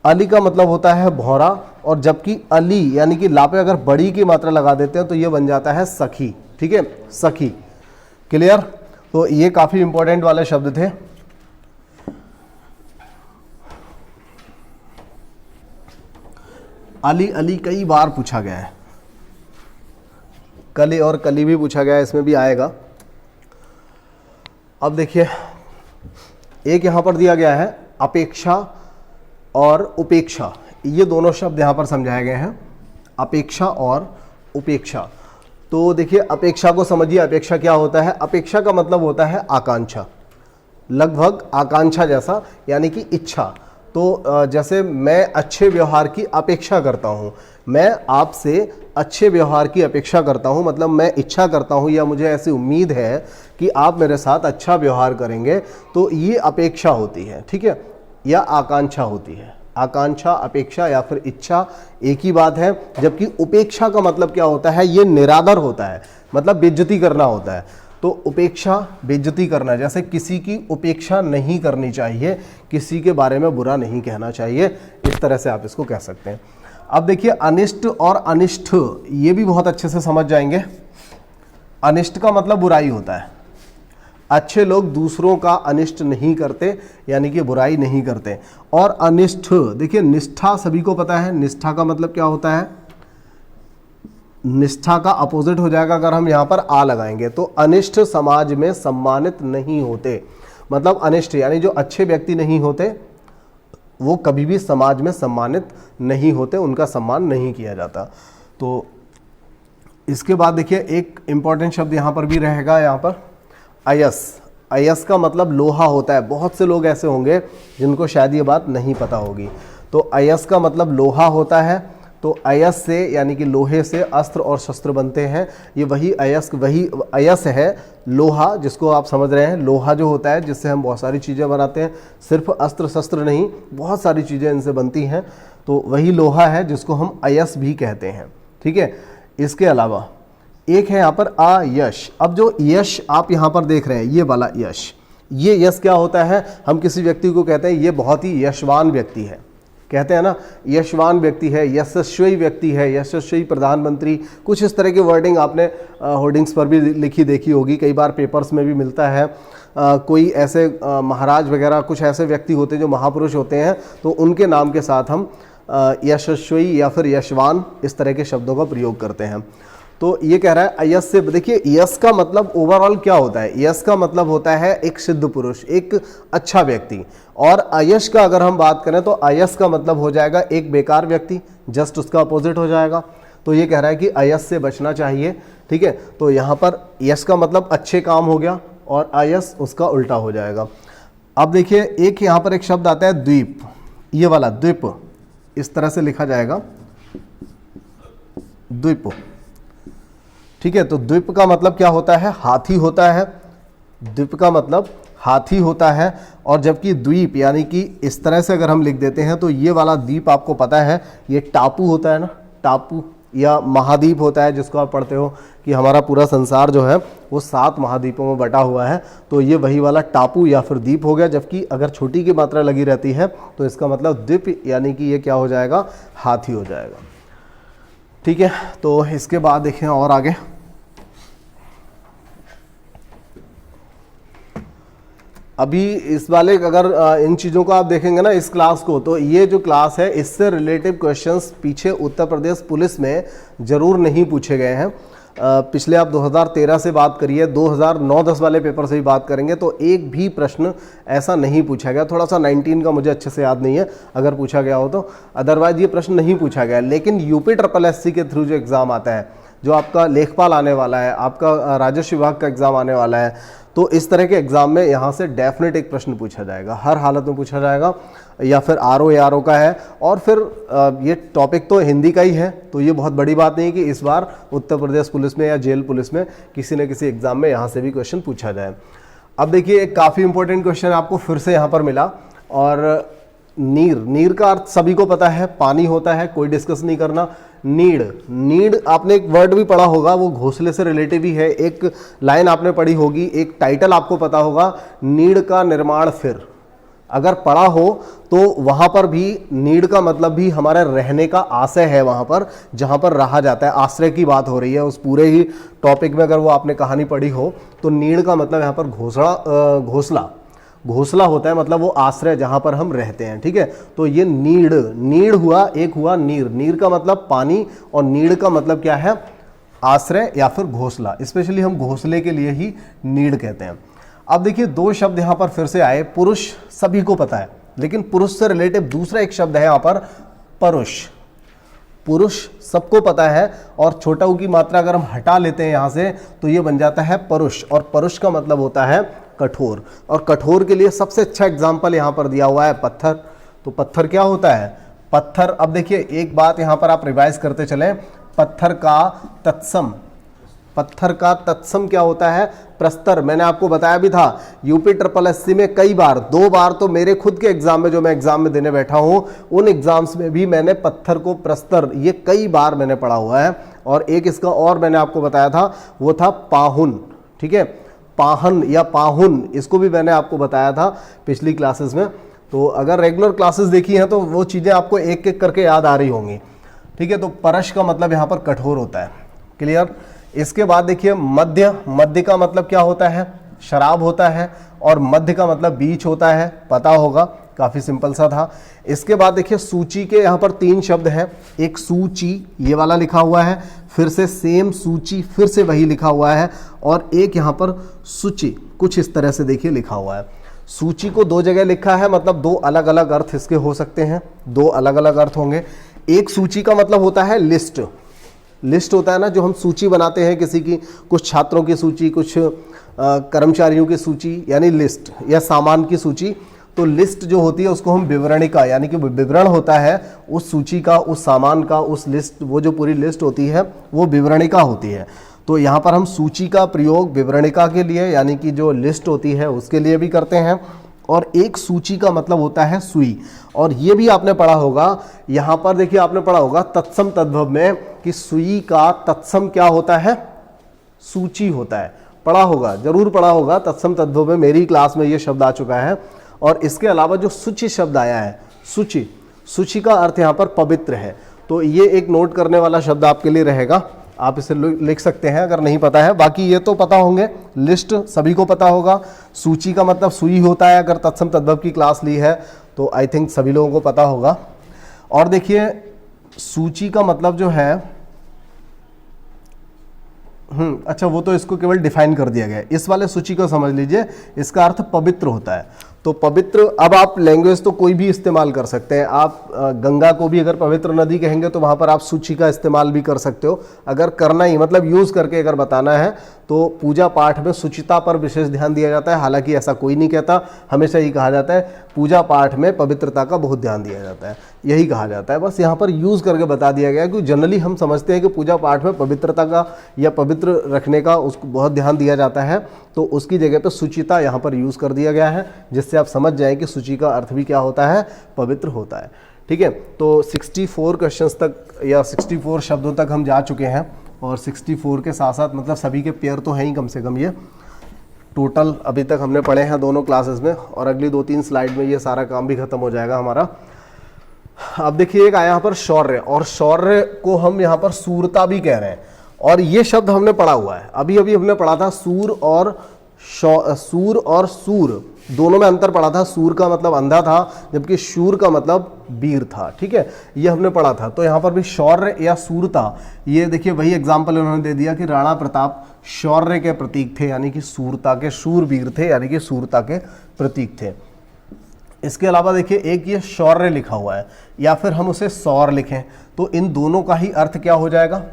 [SPEAKER 1] अली का मतलब होता है भौरा, और जबकि अली यानी कि ला पे अगर बड़ी की मात्रा लगा देते हैं तो ये बन जाता है सखी, ठीक है, सखी। क्लियर? तो ये काफी इंपॉर्टेंट वाले शब्द थे। अली अली कई बार पूछा गया है, कली और कली भी पूछा गया है, इसमें भी आएगा। अब देखिए, एक यहां पर दिया गया है अपेक्षा और उपेक्षा, ये दोनों शब्द यहां पर समझाए गए हैं, अपेक्षा और उपेक्षा। तो देखिए, अपेक्षा को समझिए, अपेक्षा क्या होता है? अपेक्षा का मतलब होता है आकांक्षा, लगभग आकांक्षा जैसा, यानी कि इच्छा। तो जैसे मैं अच्छे व्यवहार की अपेक्षा करता हूँ, मैं आपसे अच्छे व्यवहार की अपेक्षा करता हूँ, मतलब मैं इच्छा करता हूँ या मुझे ऐसी उम्मीद है कि आप मेरे साथ अच्छा व्यवहार करेंगे, तो ये अपेक्षा होती है, ठीक है, या आकांक्षा होती है। आकांक्षा, अपेक्षा या फिर इच्छा एक ही बात है। जबकि उपेक्षा का मतलब क्या होता है? ये निरादर होता है, मतलब बेइज्जती करना होता है। तो उपेक्षा बेइज्जती करना, जैसे किसी की उपेक्षा नहीं करनी चाहिए, किसी के बारे में बुरा नहीं कहना चाहिए, इस तरह से आप इसको कह सकते हैं। अब देखिए, अनिष्ट और अनिष्ट, ये भी बहुत अच्छे से समझ जाएंगे। अनिष्ट का मतलब बुराई होता है, अच्छे लोग दूसरों का अनिष्ट नहीं करते, यानी कि बुराई नहीं करते। और अनिष्ठ, देखिए निष्ठा सभी को पता है, निष्ठा का मतलब क्या होता है? निष्ठा का अपोजिट हो जाएगा अगर हम यहाँ पर आ लगाएंगे, तो अनिष्ट समाज में सम्मानित नहीं होते। मतलब अनिष्ट यानी जो अच्छे व्यक्ति नहीं होते, वो कभी भी समाज में सम्मानित नहीं होते, उनका सम्मान नहीं किया जाता। तो इसके बाद देखिए, एक इंपॉर्टेंट शब्द यहाँ पर भी रहेगा, यहाँ पर अयस। अयस का मतलब लोहा होता है। बहुत से लोग ऐसे होंगे जिनको शायद ये बात नहीं पता होगी। तो अयस का मतलब लोहा होता है। तो अयस से यानी कि लोहे से अस्त्र और शस्त्र बनते हैं। ये वही अयस है, लोहा, जिसको आप समझ रहे हैं, लोहा जो होता है जिससे हम बहुत सारी चीज़ें बनाते हैं, सिर्फ अस्त्र शस्त्र नहीं, बहुत सारी चीज़ें इनसे बनती हैं। तो वही लोहा है जिसको हम अयस भी कहते हैं, ठीक है। इसके अलावा एक है यहाँ पर अयश। अब जो यश आप यहाँ पर देख रहे हैं, ये वाला यश, ये यश क्या होता है? हम किसी व्यक्ति को कहते हैं ये बहुत ही यशवान व्यक्ति है, कहते हैं ना, यशवान व्यक्ति है, यशस्वी व्यक्ति है, यशस्वी प्रधानमंत्री, कुछ इस तरह की वर्डिंग आपने होर्डिंग्स पर भी लिखी देखी होगी, कई बार पेपर्स में भी मिलता है। कोई ऐसे महाराज वगैरह कुछ ऐसे व्यक्ति होते हैं जो महापुरुष होते हैं, तो उनके नाम के साथ हम यशस्वी या फिर यशवान इस तरह के शब्दों का प्रयोग करते हैं। तो ये कह रहा है अयस से। देखिए, यश का मतलब ओवरऑल क्या होता है? यश का मतलब होता है एक सिद्ध पुरुष, एक अच्छा व्यक्ति। और अयश का अगर हम बात करें तो अयस का मतलब हो जाएगा एक बेकार व्यक्ति, जस्ट उसका अपोजिट हो जाएगा। तो ये कह रहा है कि अयस से बचना चाहिए, ठीक है। तो यहाँ पर यश का मतलब अच्छे काम हो गया और अयस उसका उल्टा हो जाएगा। अब देखिए, एक यहाँ पर एक शब्द आता है द्वीप, ये वाला द्वीप, इस तरह से लिखा जाएगा, द्वीप, ठीक है। तो द्वीप का मतलब क्या होता है? हाथी होता है। द्वीप का मतलब हाथी होता है। और जबकि द्वीप यानी कि इस तरह से अगर हम लिख देते हैं तो ये वाला द्वीप आपको पता है, ये टापू होता है ना, टापू या महाद्वीप होता है, जिसको आप पढ़ते हो कि हमारा पूरा संसार जो है वो 7 महाद्वीपों में बटा हुआ है। तो ये वही वाला टापू या फिर द्वीप हो गया। जबकि अगर छोटी की मात्रा लगी रहती है तो इसका मतलब द्वीप यानी कि ये क्या हो जाएगा? हाथी हो जाएगा, ठीक है। तो इसके बाद देखें और आगे, अभी इस वाले अगर इन चीज़ों को आप देखेंगे ना इस क्लास को, तो ये जो क्लास है इससे रिलेटिव क्वेश्चंस पीछे उत्तर प्रदेश पुलिस में ज़रूर नहीं पूछे गए हैं। पिछले आप 2013 से बात करिए, 2009-10 वाले पेपर से भी बात करेंगे तो एक भी प्रश्न ऐसा नहीं पूछा गया। थोड़ा सा 19 का मुझे अच्छे से याद नहीं है अगर पूछा गया हो तो, अदरवाइज ये प्रश्न नहीं पूछा गया। लेकिन UPSSC के थ्रू जो एग्ज़ाम आता है, जो आपका लेखपाल आने वाला है, आपका राजस्व विभाग का एग्ज़ाम आने वाला है, तो इस तरह के एग्ज़ाम में यहाँ से डेफिनेट एक प्रश्न पूछा जाएगा, हर हालत में पूछा जाएगा। या फिर RO ARO का है, और फिर ये टॉपिक तो हिंदी का ही है, तो ये बहुत बड़ी बात नहीं कि इस बार उत्तर प्रदेश पुलिस में या जेल पुलिस में किसी न किसी एग्ज़ाम में यहाँ से भी क्वेश्चन पूछा जाए। अब देखिए एक काफ़ी इंपॉर्टेंट क्वेश्चन आपको फिर से यहाँ पर मिला, और नीर का अर्थ सभी को पता है, पानी होता है, कोई डिस्कस नहीं करना। नीड आपने एक वर्ड भी पढ़ा होगा, वो घोंसले से रिलेटिव ही है, एक लाइन आपने पढ़ी होगी, एक टाइटल आपको पता होगा, नीड का निर्माण फिर। अगर पढ़ा हो तो वहां पर भी नीड का मतलब भी हमारे रहने का आशय है, वहां पर जहां पर रहा जाता है, आश्रय की बात हो रही है उस पूरे ही टॉपिक में। अगर वो आपने कहानी पढ़ी हो तो नीड का मतलब यहाँ पर घोंसला होता है, मतलब वो आश्रय जहां पर हम रहते हैं, ठीक है। तो ये नीड हुआ, एक हुआ नीर का मतलब पानी, और नीड का मतलब क्या है, आश्रय या फिर घोंसला। स्पेशली हम घोंसले के लिए ही नीड कहते हैं। अब देखिए दो शब्द यहां पर फिर से आए, पुरुष सभी को पता है, लेकिन पुरुष से रिलेटिव दूसरा एक शब्द है यहां पर, परुष। पुरुष सबको पता है, और छोटा उ की मात्रा अगर हम हटा लेते हैं यहां से तो ये बन जाता है परुष, और परुष का मतलब होता है कठोर। और कठोर के लिए सबसे अच्छा एग्जाम्पल यहां पर दिया हुआ है पत्थर। तो पत्थर क्या होता है, पत्थर। अब देखिए एक बात यहां पर आप रिवाइज करते चलें, पत्थर का तत्सम क्या होता है, प्रस्तर। मैंने आपको बताया भी था UPSSC में कई बार, 2 बार तो मेरे खुद के एग्जाम में जो मैं एग्जाम में देने बैठा हूं, उन एग्जाम्स में भी मैंने पत्थर को प्रस्तर ये कई बार मैंने पढ़ा हुआ है। और एक इसका और मैंने आपको बताया था, वो था पाहुन, ठीक है, पाहन या पाहुन, इसको भी मैंने आपको बताया था पिछली क्लासेस में। तो अगर रेगुलर क्लासेस देखी हैं तो वो चीज़ें आपको एक एक करके याद आ रही होंगी, ठीक है। तो परश का मतलब यहाँ पर कठोर होता है, क्लियर। इसके बाद देखिए मध्य का मतलब क्या होता है, शराब होता है, और मध्य का मतलब बीच होता है, पता होगा, काफ़ी सिंपल सा था। इसके बाद देखिए सूची के यहाँ पर 3 शब्द हैं, एक सूची ये वाला लिखा हुआ है, फिर से सेम सूची फिर से वही लिखा हुआ है, और एक यहाँ पर सूची कुछ इस तरह से देखिए लिखा हुआ है। सूची को 2 जगह लिखा है, मतलब 2 अलग अलग अर्थ इसके हो सकते हैं, 2 अलग अलग अर्थ होंगे। एक सूची का मतलब होता है लिस्ट होता है ना, जो हम सूची बनाते हैं किसी की, कुछ छात्रों की सूची, कुछ कर्मचारियों की सूची, यानी लिस्ट, या सामान की सूची। तो लिस्ट जो होती है उसको हम विवरणिका, यानी कि विवरण होता है उस सूची का, उस सामान का, उस लिस्ट, वो जो पूरी लिस्ट होती है वो विवरणिका होती है। तो यहाँ पर हम सूची का प्रयोग विवरणिका के लिए, यानी कि जो लिस्ट होती है उसके लिए भी करते हैं। और एक सूची का मतलब होता है सुई, और ये भी आपने पढ़ा होगा, यहाँ पर देखिए आपने पढ़ा होगा तत्सम तद्भव में कि सुई का तत्सम क्या होता है, सूची होता है। पढ़ा होगा, जरूर पढ़ा होगा, तत्सम तद्भव में मेरी क्लास में ये शब्द आ चुका है। और इसके अलावा जो शुचि शब्द आया है, शुचि का अर्थ यहाँ पर पवित्र है। तो ये एक नोट करने वाला शब्द आपके लिए रहेगा, आप इसे लिख सकते हैं अगर नहीं पता है। बाकी ये तो पता होंगे, लिस्ट सभी को पता होगा, सूची का मतलब सुई होता है, अगर तत्सम तद्भव की क्लास ली है तो आई थिंक सभी लोगों को पता होगा। और देखिए सूची का मतलब जो है, अच्छा वो तो इसको केवल डिफाइन कर दिया गया है। इस वाले सूची को समझ लीजिए, इसका अर्थ पवित्र होता है। तो पवित्र, अब आप लैंग्वेज तो कोई भी इस्तेमाल कर सकते हैं। आप गंगा को भी अगर पवित्र नदी कहेंगे तो वहाँ पर आप सूची का इस्तेमाल भी कर सकते हो। अगर करना ही मतलब यूज़ करके अगर बताना है तो पूजा पाठ में शुचिता पर विशेष ध्यान दिया जाता है। हालांकि ऐसा कोई नहीं कहता, हमेशा ही कहा जाता है पूजा पाठ में पवित्रता का बहुत ध्यान दिया जाता है, यही कहा जाता है। बस यहाँ पर यूज़ करके बता दिया गया है, क्योंकि जनरली हम समझते हैं कि पूजा पाठ में पवित्रता का या पवित्र रखने का उसको बहुत ध्यान दिया जाता है, तो उसकी जगह पर शुचिता यहाँ पर यूज़ कर दिया गया है, जिससे आप समझ जाएं कि सूची का अर्थ भी क्या होता है, पवित्र होता है। ठीक है, तो 64 क्वेश्चंस तक या 64 शब्दों तक हम जा चुके हैं, और 64 के साथ साथ मतलब सभी के पेयर तो हैं ही कम से कम। ये टोटल अभी तक हमने पढ़े हैं दोनों क्लासेस में, और अगली 2-3 स्लाइड में ये सारा काम भी खत्म हो जाएगा हमारा। अब देखिए एक आया यहाँ पर शौर्य, और शौर्य को हम यहाँ पर सूरता भी कह रहे हैं, और ये शब्द हमने पढ़ा हुआ है, अभी अभी हमने पढ़ा था सूर और सूर, दोनों में अंतर पढ़ा था। सूर का मतलब अंधा था, जबकि शूर का मतलब वीर था। ठीक है, ये हमने पढ़ा था। तो यहाँ पर भी शौर्य या सूरता, ये देखिए वही एग्जाम्पल उन्होंने दे दिया कि राणा प्रताप शौर्य के प्रतीक थे, यानी कि सूरता के, शूरवीर थे यानी कि सूरता के प्रतीक थे। इसके अलावा देखिए एक ये शौर्य लिखा हुआ है, या फिर हम उसे सौर लिखें, तो इन दोनों का ही अर्थ क्या हो जाएगा?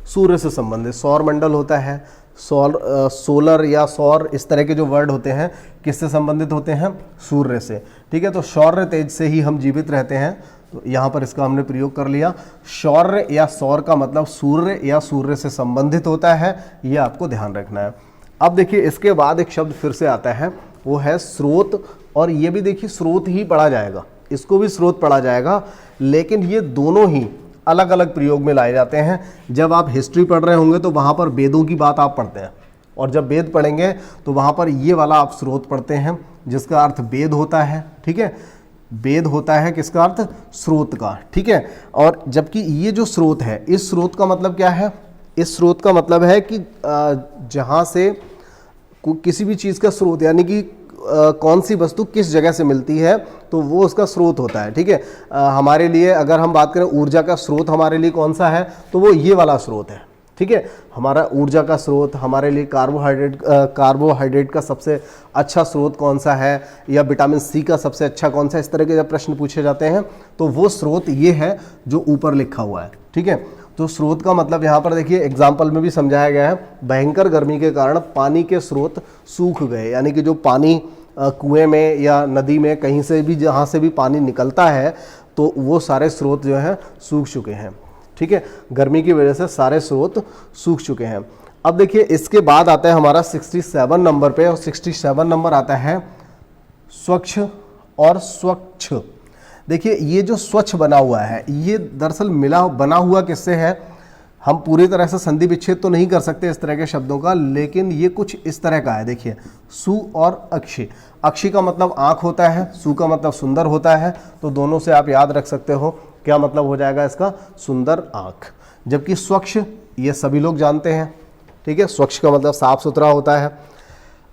[SPEAKER 1] सूर्य से संबंधित। सौर मंडल होता है, सोलर या सौर, इस तरह के जो वर्ड होते हैं किससे संबंधित होते हैं? सूर्य से। ठीक है, तो शौर्य तेज से ही हम जीवित रहते हैं, तो यहाँ पर इसका हमने प्रयोग कर लिया। शौर्य या सौर का मतलब सूर्य या सूर्य से संबंधित होता है, ये आपको ध्यान रखना है। अब देखिए इसके बाद एक शब्द फिर से आता है, वो है स्रोत। और ये भी देखिए स्रोत ही पढ़ा जाएगा, इसको भी स्रोत पढ़ा जाएगा, लेकिन ये दोनों ही अलग अलग प्रयोग में लाए जाते हैं। जब आप हिस्ट्री पढ़ रहे होंगे तो वहाँ पर वेदों की बात आप पढ़ते हैं, और जब वेद पढ़ेंगे तो वहाँ पर ये वाला आप स्रोत पढ़ते हैं, जिसका अर्थ वेद होता है। ठीक है, वेद होता है किसका अर्थ? स्रोत का। ठीक है, और जबकि ये जो स्रोत है, इस स्रोत का मतलब क्या है? इस स्रोत का मतलब है कि जहाँ से किसी भी चीज़ का स्रोत, यानी कि कौन सी वस्तु किस जगह से मिलती है, तो वो उसका स्रोत होता है। ठीक है, हमारे लिए अगर हम बात करें ऊर्जा का स्रोत हमारे लिए कौन सा है, तो वो ये वाला स्रोत है। ठीक है, हमारा ऊर्जा का स्रोत हमारे लिए कार्बोहाइड्रेट का सबसे अच्छा स्रोत कौन सा है, या विटामिन सी का सबसे अच्छा कौन सा, इस तरह के जब प्रश्न पूछे जाते हैं तो वो स्रोत ये है जो ऊपर लिखा हुआ है। ठीक है, तो स्रोत का मतलब यहाँ पर देखिए एग्जाम्पल में भी समझाया गया है, भयंकर गर्मी के कारण पानी के स्रोत सूख गए, यानी कि जो पानी कुएं में या नदी में कहीं से भी, जहाँ से भी पानी निकलता है, तो वो सारे स्रोत जो हैं सूख चुके हैं। ठीक है, गर्मी की वजह से सारे स्रोत सूख चुके हैं। अब देखिए इसके बाद आता है हमारा 67 नंबर पे, और 67 नंबर आता है स्वच्छ और स्वच्छ। देखिए ये जो स्वच्छ बना हुआ है, ये दरअसल बना हुआ किससे है? हम पूरी तरह से संधि विच्छेद तो नहीं कर सकते इस तरह के शब्दों का, लेकिन ये कुछ इस तरह का है। देखिए सु और अक्षी, अक्षी का मतलब आँख होता है, सु का मतलब सुंदर होता है, तो दोनों से आप याद रख सकते हो क्या मतलब हो जाएगा इसका? सुंदर आँख। जबकि स्वच्छ ये सभी लोग जानते हैं। ठीक है, स्वच्छ का मतलब साफ सुथरा होता है।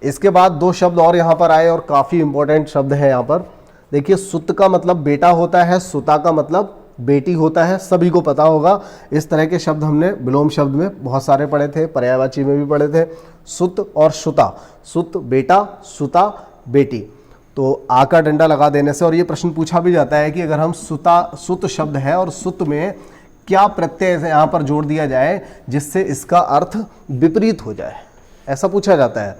[SPEAKER 1] इसके बाद दो शब्द और यहाँ पर आए, और काफ़ी इंपॉर्टेंट शब्द है यहाँ पर। देखिए सुत का मतलब बेटा होता है, सुता का मतलब बेटी होता है, सभी को पता होगा। इस तरह के शब्द हमने विलोम शब्द में बहुत सारे पढ़े थे, पर्यायवाची में भी पढ़े थे। सुत और सुता, सुत बेटा, सुता बेटी। तो आ का डंडा लगा देने से, और ये प्रश्न पूछा भी जाता है कि अगर हम सुत शब्द है और सुत में क्या प्रत्यय यहाँ पर जोड़ दिया जाए जिससे इसका अर्थ विपरीत हो जाए, ऐसा पूछा जाता है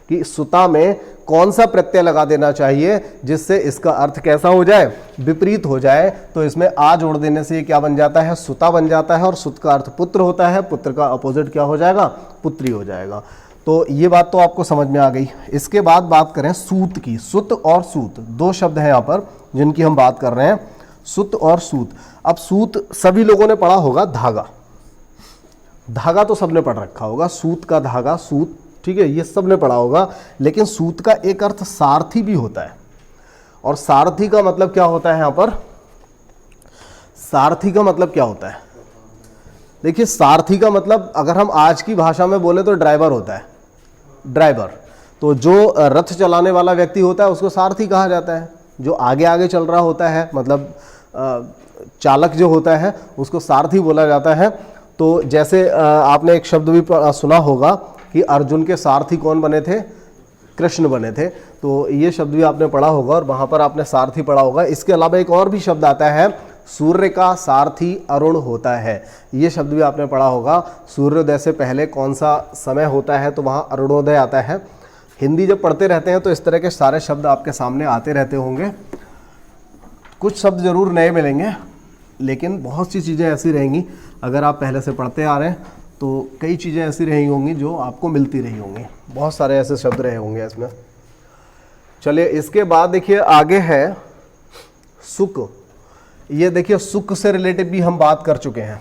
[SPEAKER 1] कि सुता में कौन सा प्रत्यय लगा देना चाहिए जिससे इसका अर्थ कैसा हो जाए? विपरीत हो जाए। तो इसमें आ जोड़ देने से ये क्या बन जाता है? सुता बन जाता है, और सुत का अर्थ पुत्र होता है, पुत्र का अपोजिट क्या हो जाएगा? पुत्री हो जाएगा। तो ये बात तो आपको समझ में आ गई। इसके बाद बात करें सूत की। सुत और सूत दो शब्द हैं यहाँ पर जिनकी हम बात कर रहे हैं, सुत और सूत। अब सूत सभी लोगों ने पढ़ा होगा, धागा, धागा तो सबने पढ़ रखा होगा, सूत का धागा, सूत। ठीक है, ये सबने पढ़ा होगा। लेकिन सूत का एक अर्थ सारथी भी होता है, और सारथी का मतलब क्या होता है? यहाँ पर सारथी का मतलब क्या होता है? देखिए सारथी का मतलब अगर हम आज की भाषा में बोले तो ड्राइवर होता है, ड्राइवर। तो जो रथ चलाने वाला व्यक्ति होता है उसको सारथी कहा जाता है। जो आगे आगे चल रहा होता है, मतलब चालक जो होता है उसको सारथी बोला जाता है। तो जैसे आपने एक शब्द भी सुना होगा कि अर्जुन के सारथी कौन बने थे? कृष्ण बने थे। तो ये शब्द भी आपने पढ़ा होगा, और वहाँ पर आपने सारथी पढ़ा होगा। इसके अलावा एक और भी शब्द आता है, सूर्य का सारथी अरुण होता है। ये शब्द भी आपने पढ़ा होगा। सूर्योदय से पहले कौन सा समय होता है? तो वहाँ अरुणोदय आता है। हिंदी जब पढ़ते रहते हैं तो इस तरह के सारे शब्द आपके सामने आते रहते होंगे। कुछ शब्द जरूर नए मिलेंगे, लेकिन बहुत सी चीज़ें ऐसी रहेंगी, अगर आप पहले से पढ़ते आ रहे हैं तो कई चीज़ें ऐसी रही होंगी जो आपको मिलती रही होंगी। बहुत सारे ऐसे शब्द रहे होंगे इसमें। चलिए इसके बाद देखिए आगे है सुक। ये देखिए सुक से रिलेटेड भी हम बात कर चुके हैं।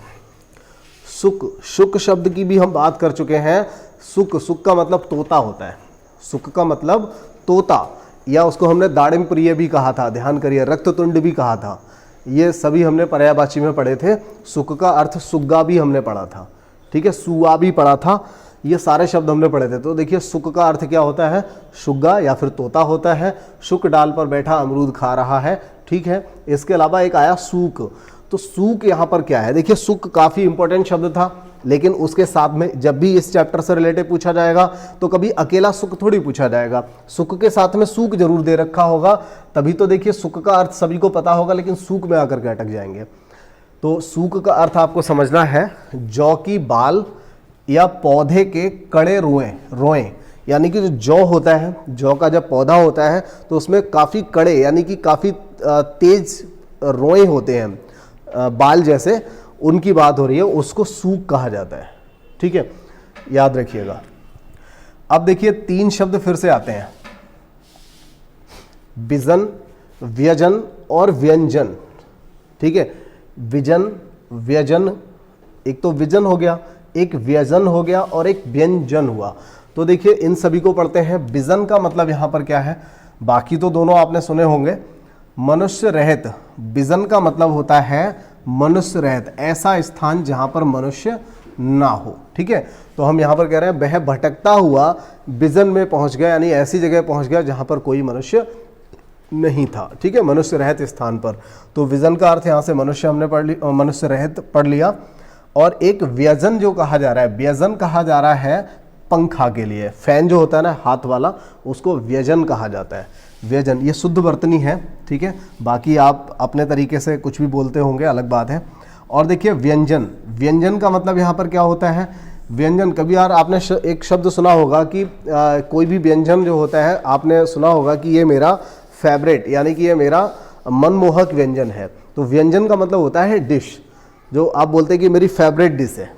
[SPEAKER 1] सुक, शुक शब्द की भी हम बात कर चुके हैं। सुक, सुक का मतलब तोता होता है। सुक का मतलब तोता, या उसको हमने दाड़िम प्रिय भी कहा था, ध्यान करिए, रक्ततुंड भी कहा था। ये सभी हमने पर्यायवाची में पढ़े थे। सुक का अर्थ सुग्गा भी हमने पढ़ा था। ठीक है, सुआ भी पढ़ा था। ये सारे शब्द हमने पढ़े थे। तो देखिए सुक का अर्थ क्या होता है, शुग्गा या फिर तोता होता है। शुक डाल पर बैठा अमरूद खा रहा है, ठीक है। इसके अलावा एक आया सूक, तो सूक यहाँ पर क्या है, देखिए सुक काफ़ी इंपॉर्टेंट शब्द था, लेकिन उसके साथ में जब भी इस चैप्टर से रिलेटेड पूछा जाएगा तो कभी अकेला सुक थोड़ी पूछा जाएगा, सुक के साथ में सूक जरूर दे रखा होगा, तभी तो देखिए सुक का अर्थ सभी को पता होगा, लेकिन सूक में आकर के अटक जाएंगे। तो सूक का अर्थ आपको समझना है जौ की बाल या पौधे के कड़े रोएं, यानी कि जो जौ होता है, जौ का जब पौधा होता है तो उसमें काफ़ी कड़े यानी कि काफ़ी तेज रोएं होते हैं, बाल जैसे, उनकी बात हो रही है, उसको सूक कहा जाता है, ठीक है, याद रखिएगा। अब देखिए 3 शब्द फिर से आते हैं, विजन, व्यजन और व्यंजन, ठीक है। विजन, व्यजन, एक तो विजन हो गया, एक व्यजन हो गया और एक व्यंजन हुआ। तो देखिए इन सभी को पढ़ते हैं। विजन का मतलब यहां पर क्या है, बाकी तो दोनों आपने सुने होंगे, मनुष्य रहित। विजन का मतलब होता है मनुष्य रहित, ऐसा स्थान जहां पर मनुष्य ना हो, ठीक है। तो हम यहां पर कह रहे हैं वह भटकता हुआ विजन में पहुंच गया, यानी ऐसी जगह पहुंच गया जहां पर कोई मनुष्य नहीं था, ठीक है, मनुष्य रहित स्थान पर। तो विजन का अर्थ यहां से मनुष्य हमने पढ़ लिया, मनुष्य रहित पढ़ लिया। और एक व्यजन जो कहा जा रहा है, व्यजन कहा जा रहा है पंखा के लिए, फैन जो होता है ना हाथ वाला, उसको व्यजन कहा जाता है। व्यजन ये शुद्ध वर्तनी है, ठीक है, बाकी आप अपने तरीके से कुछ भी बोलते होंगे, अलग बात है। और देखिए व्यंजन, व्यंजन का मतलब यहाँ पर क्या होता है, व्यंजन, कभी यार आपने एक शब्द सुना होगा कि कोई भी व्यंजन जो होता है, आपने सुना होगा कि ये मेरा फेवरेट, यानी कि ये मेरा मनमोहक व्यंजन है। तो व्यंजन का मतलब होता है डिश, जो आप बोलते हैं कि मेरी फेवरेट डिश है,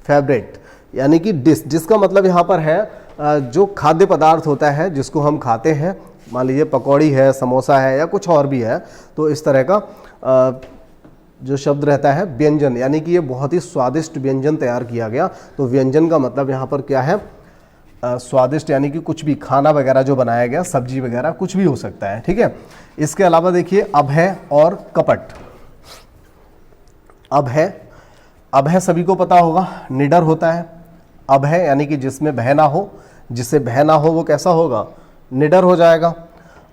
[SPEAKER 1] फेवरेट यानी कि डिश, जिसका मतलब यहाँ पर है जो खाद्य पदार्थ होता है जिसको हम खाते हैं, मान लीजिए पकौड़ी है, समोसा है या कुछ और भी है, तो इस तरह का जो शब्द रहता है व्यंजन, यानी कि ये बहुत ही स्वादिष्ट व्यंजन तैयार किया गया। तो व्यंजन का मतलब यहाँ पर क्या है, स्वादिष्ट, यानी कि कुछ भी खाना वगैरह जो बनाया गया, सब्जी वगैरह कुछ भी हो सकता है, ठीक है। इसके अलावा देखिए अभय और कपट। अभय सभी को पता होगा, निडर होता है। अभय यानी कि जिसमें भय ना हो, जिससे भय ना हो वो कैसा होगा, निडर हो जाएगा।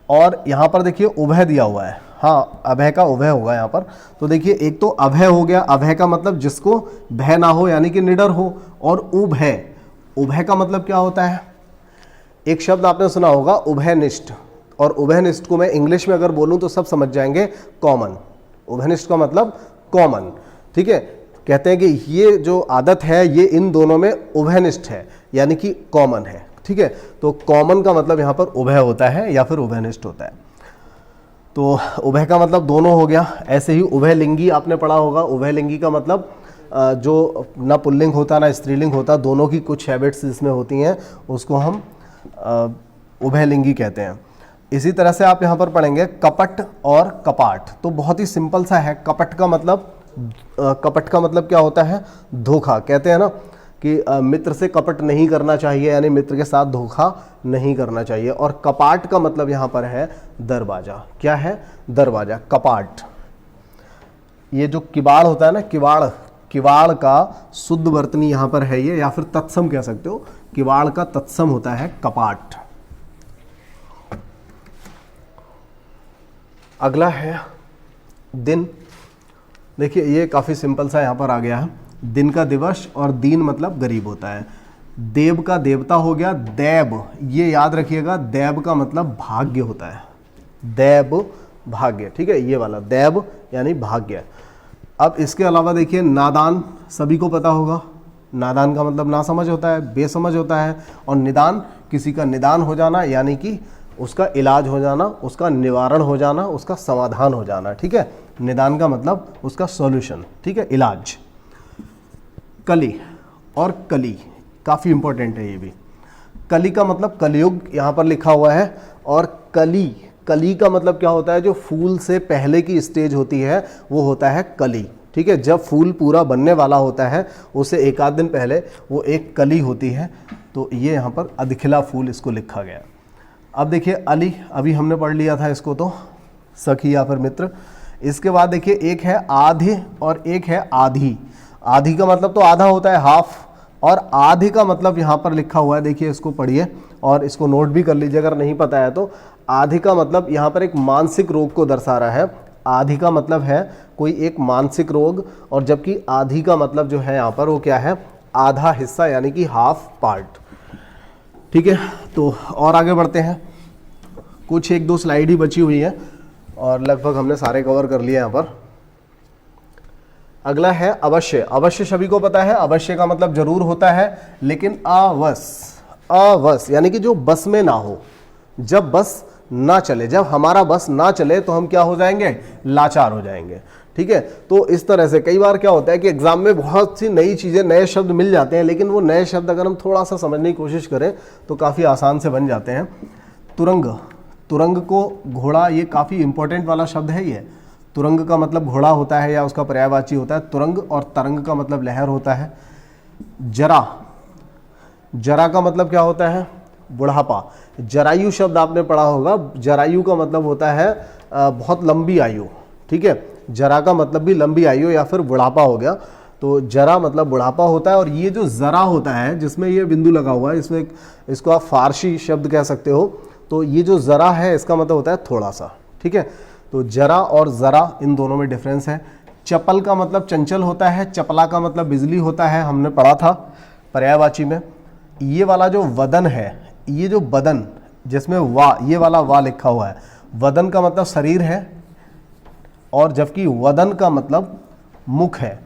[SPEAKER 1] और यहाँ पर देखिए उभय दिया हुआ है, हाँ अभय का उभय होगा यहाँ पर। तो देखिए एक तो अभय हो गया, अभय का मतलब जिसको भय ना हो यानी कि निडर हो, और उभय, उभय का मतलब क्या होता है, एक शब्द आपने सुना होगा उभयनिष्ठ, और उभयनिष्ठ को मैं इंग्लिश में अगर बोलूँ तो सब समझ जाएंगे, कॉमन। उभयनिष्ठ का मतलब कॉमन, ठीक है, कहते हैं कि ये जो आदत है ये इन दोनों में उभयनिष्ठ है, यानी कि कॉमन है, ठीक है। तो कॉमन का मतलब यहाँ पर उभय होता है या फिर उभयनिष्ठ होता है। तो उभय का मतलब दोनों हो गया। ऐसे ही उभयलिंगी आपने पढ़ा होगा, उभयलिंगी का मतलब जो ना पुल्लिंग होता ना स्त्रीलिंग होता, दोनों की कुछ हैबिट्स इसमें होती हैं, उसको हम उभयलिंगी कहते हैं। इसी तरह से आप यहाँ पर पढ़ेंगे कपट और कपाट। तो बहुत ही सिंपल सा है। कपट का मतलब क्या होता है, धोखा। कहते हैं ना कि मित्र से कपट नहीं करना चाहिए, यानी मित्र के साथ धोखा नहीं करना चाहिए। और कपाट का मतलब यहाँ पर है दरवाजा। क्या है, दरवाजा, कपाट। ये जो किवाड़ होता है ना, किवाड़ का शुद्ध वर्तनी यहाँ पर है ये, या फिर तत्सम कह सकते हो। किवाड़ का तत्सम होता है कपाट। अगला है दिन। देखिए ये काफ़ी सिंपल सा यहाँ पर आ गया है। दिन का दिवस, और दीन मतलब गरीब होता है। देव का देवता हो गया दैव, ये याद रखिएगा, दैव का मतलब भाग्य होता है, दैव भाग्य, ठीक है, ये वाला दैव यानी भाग्य। अब इसके अलावा देखिए नादान, सभी को पता होगा, नादान का मतलब ना समझ होता है, बेसमझ होता है। और निदान, किसी का निदान हो जाना, यानी कि उसका इलाज हो जाना, उसका निवारण हो जाना, उसका समाधान हो जाना, ठीक है। निदान का मतलब उसका सॉल्यूशन, ठीक है, इलाज। कली और कली काफ़ी इंपॉर्टेंट है ये भी। कली का मतलब कलयुग यहाँ पर लिखा हुआ है, और कली का मतलब क्या होता है, जो फूल से पहले की स्टेज होती है वो होता है कली, ठीक है। जब फूल पूरा बनने वाला होता है उससे एक आध दिन पहले वो एक कली होती है। तो ये यहाँ पर अधखिला फूल इसको लिखा गया। अब देखिए अली, अभी हमने पढ़ लिया था इसको, तो सखी या फिर मित्र। इसके बाद देखिए एक है आधे और एक है आधी। आधी का मतलब तो आधा होता है, हाफ, और आधि का मतलब यहाँ पर लिखा हुआ है, देखिए इसको पढ़िए और इसको नोट भी कर लीजिए अगर नहीं पता है तो। आधि का मतलब यहाँ पर एक मानसिक रोग को दर्शा रहा है। आधि का मतलब है कोई एक मानसिक रोग, और जबकि आधि का मतलब जो है यहाँ पर वो क्या है, आधा हिस्सा, यानी कि हाफ पार्ट। ठीक है, तो और आगे बढ़ते हैं। कुछ एक दो स्लाइड ही बची हुई है और लगभग हमने सारे कवर कर लिए यहाँ पर। अगला है अवश्य। अवश्य सभी को पता है, अवश्य का मतलब जरूर होता है, लेकिन अवश्य यानी कि जो बस में ना हो, जब बस ना चले, जब हमारा बस ना चले तो हम क्या हो जाएंगे, लाचार हो जाएंगे। ठीक है, तो इस तरह से कई बार क्या होता है कि एग्जाम में बहुत सी नई चीजें, नए शब्द मिल जाते हैं, लेकिन वो नए शब्द अगर हम थोड़ा सा समझने की कोशिश करें तो काफी आसान से बन जाते हैं। तुरंग, तुरंग को घोड़ा, ये काफी इंपॉर्टेंट वाला शब्द है ये। तुरंग का मतलब घोड़ा होता है या उसका पर्यायवाची होता है तुरंग, और तरंग का मतलब लहर होता है। जरा, जरा का मतलब क्या होता है, बुढ़ापा। जरायु शब्द आपने पढ़ा होगा, जरायु का मतलब होता है बहुत लंबी आयु। ठीक है, जरा का मतलब भी लंबी आयु या फिर बुढ़ापा हो गया, तो जरा मतलब बुढ़ापा होता है। और ये जो जरा होता है जिसमें ये बिंदु लगा हुआ है, इसमें इसको आप फारसी शब्द कह सकते हो, तो ये जो जरा है इसका मतलब होता है थोड़ा सा। ठीक है, तो जरा और जरा इन दोनों में डिफरेंस है। चपल का मतलब चंचल होता है, चपला का मतलब बिजली होता है, हमने पढ़ा था पर्यायवाची में। ये वाला जो वदन है, ये जो बदन जिसमें वा, ये वाला वा लिखा हुआ है, वदन का मतलब शरीर है, और जबकि वदन का मतलब मुख है।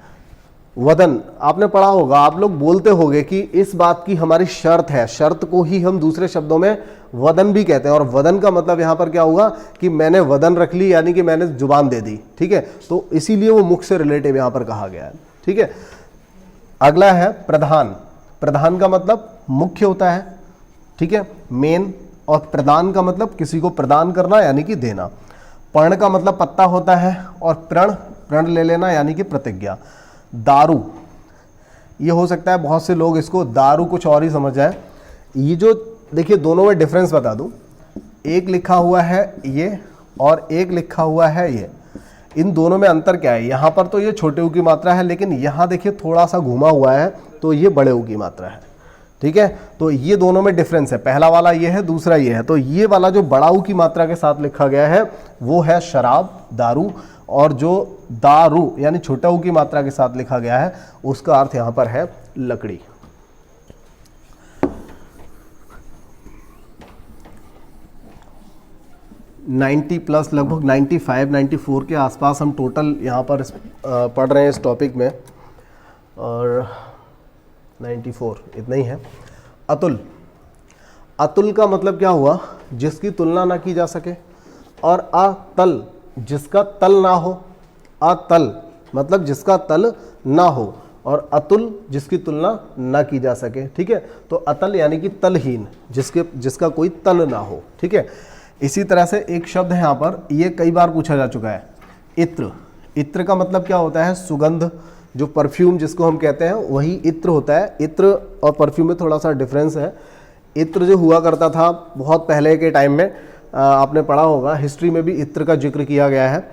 [SPEAKER 1] वदन आपने पढ़ा होगा, आप लोग बोलते होंगे कि इस बात की हमारी शर्त है, शर्त को ही हम दूसरे शब्दों में वदन भी कहते हैं। और वदन का मतलब यहां पर क्या हुआ कि मैंने वदन रख ली, यानी कि मैंने जुबान दे दी। ठीक है, तो इसीलिए वो मुख से रिलेटिव यहां पर कहा गया है। ठीक है, अगला है प्रधान। प्रधान का मतलब मुख्य होता है। ठीक है, मेन। और प्रदान का मतलब किसी को प्रदान करना यानी कि देना। पर्ण का मतलब पत्ता होता है, और प्रण, प्रण ले लेना यानी कि प्रतिज्ञा। दारू, ये हो सकता है बहुत से लोग इसको दारू कुछ और ही समझ जाए। ये जो देखिए दोनों में डिफरेंस बता दूं, एक लिखा हुआ है ये और एक लिखा हुआ है ये, इन दोनों में अंतर क्या है। यहाँ पर तो ये छोटे ऊ की मात्रा है, लेकिन यहाँ देखिए थोड़ा सा घुमा हुआ है तो ये बड़े ऊ की मात्रा है। ठीक है, तो ये दोनों में डिफरेंस है, पहला वाला ये है, दूसरा ये है। तो ये वाला जो बड़ा ऊ की मात्रा के साथ लिखा गया है वो है शराब, दारू, और जो दारू यानी छोटा ऊ की मात्रा के साथ लिखा गया है उसका अर्थ यहां पर है लकड़ी। +90 लगभग 95-94 के आसपास हम टोटल यहाँ पर पढ़ रहे हैं इस टॉपिक में, और 94 इतना ही है। अतुल, अतुल का मतलब क्या हुआ, जिसकी तुलना ना की जा सके। और अतल, जिसका तल ना हो। अतल मतलब जिसका तल ना हो, और अतुल जिसकी तुलना ना की जा सके। ठीक है, तो अतल यानी कि तलहीन, जिसका कोई तल ना हो। ठीक है, इसी तरह से एक शब्द है यहाँ पर, ये कई बार पूछा जा चुका है, इत्र। इत्र का मतलब क्या होता है, सुगंध, जो परफ्यूम जिसको हम कहते हैं वही इत्र होता है। इत्र और परफ्यूम में थोड़ा सा डिफरेंस है। इत्र जो हुआ करता था बहुत पहले के टाइम में, आपने पढ़ा होगा हिस्ट्री में भी इत्र का जिक्र किया गया है।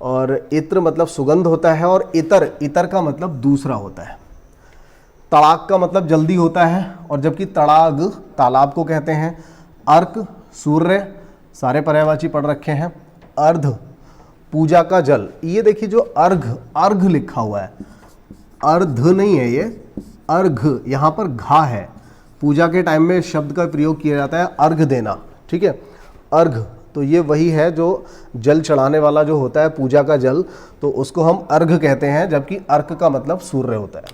[SPEAKER 1] और इत्र मतलब सुगंध होता है, और इतर, इतर का मतलब दूसरा होता है। तड़ाक का मतलब जल्दी होता है, और जबकि तड़ाग तालाब को कहते हैं। अर्क सूर्य, सारे पर्यायवाची पढ़ रखे हैं। अर्ध पूजा का जल, ये देखिए जो अर्घ, अर्घ लिखा हुआ है, अर्ध नहीं है ये, अर्घ, यहाँ पर घा है। पूजा के टाइम में शब्द का प्रयोग किया जाता है अर्घ देना। ठीक है, अर्घ तो ये वही है जो जल चढ़ाने वाला जो होता है, पूजा का जल, तो उसको हम अर्घ कहते हैं, जबकि अर्क का मतलब सूर्य होता है।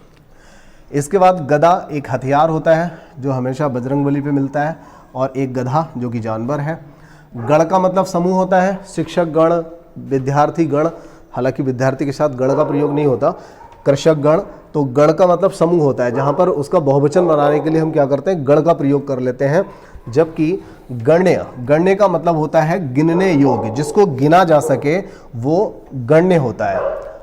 [SPEAKER 1] इसके बाद गदा एक हथियार होता है जो हमेशा बजरंगबली पे मिलता है, और एक गधा जो कि जानवर है। गण का मतलब समूह होता है, शिक्षक गण, विद्यार्थी गण, हालांकि विद्यार्थी के साथ गण का प्रयोग नहीं होता। कृषक गण, तो गण का मतलब समूह होता है, जहाँ पर उसका बहुवचन बनाने के लिए हम क्या करते हैं, गण का प्रयोग कर लेते हैं। जबकि गण्य, गण्य का मतलब होता है गिनने योग्य, जिसको गिना जा सके वो गण्य होता है।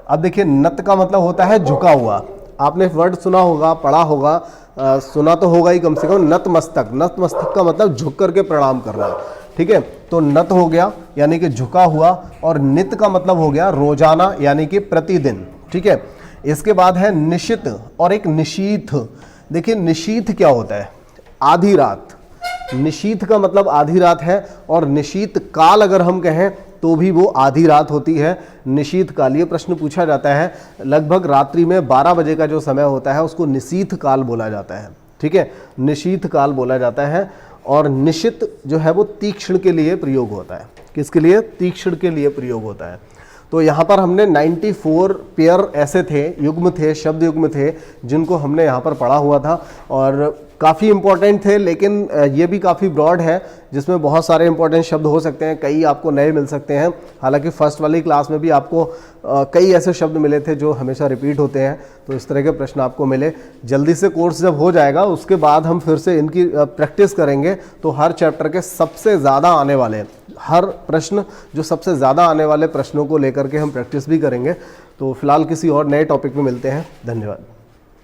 [SPEAKER 1] अब देखिए नत का मतलब होता है झुका हुआ, आपने वर्ड सुना होगा, पढ़ा होगा, सुना तो होगा ही कम से कम, नतमस्तक। नतमस्तक का मतलब झुक करके प्रणाम करना। ठीक है, तो नत हो गया यानी कि झुका हुआ, और नित का मतलब हो गया रोजाना यानी कि प्रतिदिन। ठीक है, इसके बाद है निशित और एक निशीथ। देखिए निशीथ क्या होता है? आधी रात। निशीथ का मतलब आधी रात है, और निशीत काल अगर हम कहें तो भी वो आधी रात होती है। निशीथ काल, ये प्रश्न पूछा जाता है, लगभग रात्रि में 12 बजे का जो समय होता है उसको निशीथ काल बोला जाता है। ठीक है, निशीथ काल बोला जाता है। और निशित जो है वो तीक्ष्ण के लिए प्रयोग होता है। किसके लिए? तीक्ष्ण के लिए प्रयोग होता है। तो यहाँ पर हमने 94 पेयर ऐसे थे, युग्म थे, शब्द युग्म थे, जिनको हमने यहाँ पर पढ़ा हुआ था और काफ़ी इंपॉर्टेंट थे, लेकिन ये भी काफ़ी ब्रॉड है, जिसमें बहुत सारे इंपॉर्टेंट शब्द हो सकते हैं, कई आपको नए मिल सकते हैं। हालांकि फर्स्ट वाली क्लास में भी आपको कई ऐसे शब्द मिले थे जो हमेशा रिपीट होते हैं, तो इस तरह के प्रश्न आपको मिले। जल्दी से कोर्स जब हो जाएगा उसके बाद हम फिर से इनकी प्रैक्टिस करेंगे, तो हर चैप्टर के सबसे ज़्यादा आने वाले, हर प्रश्न जो सबसे ज़्यादा आने वाले प्रश्नों को लेकर के हम प्रैक्टिस भी करेंगे। तो फिलहाल किसी और नए टॉपिक में मिलते हैं। धन्यवाद।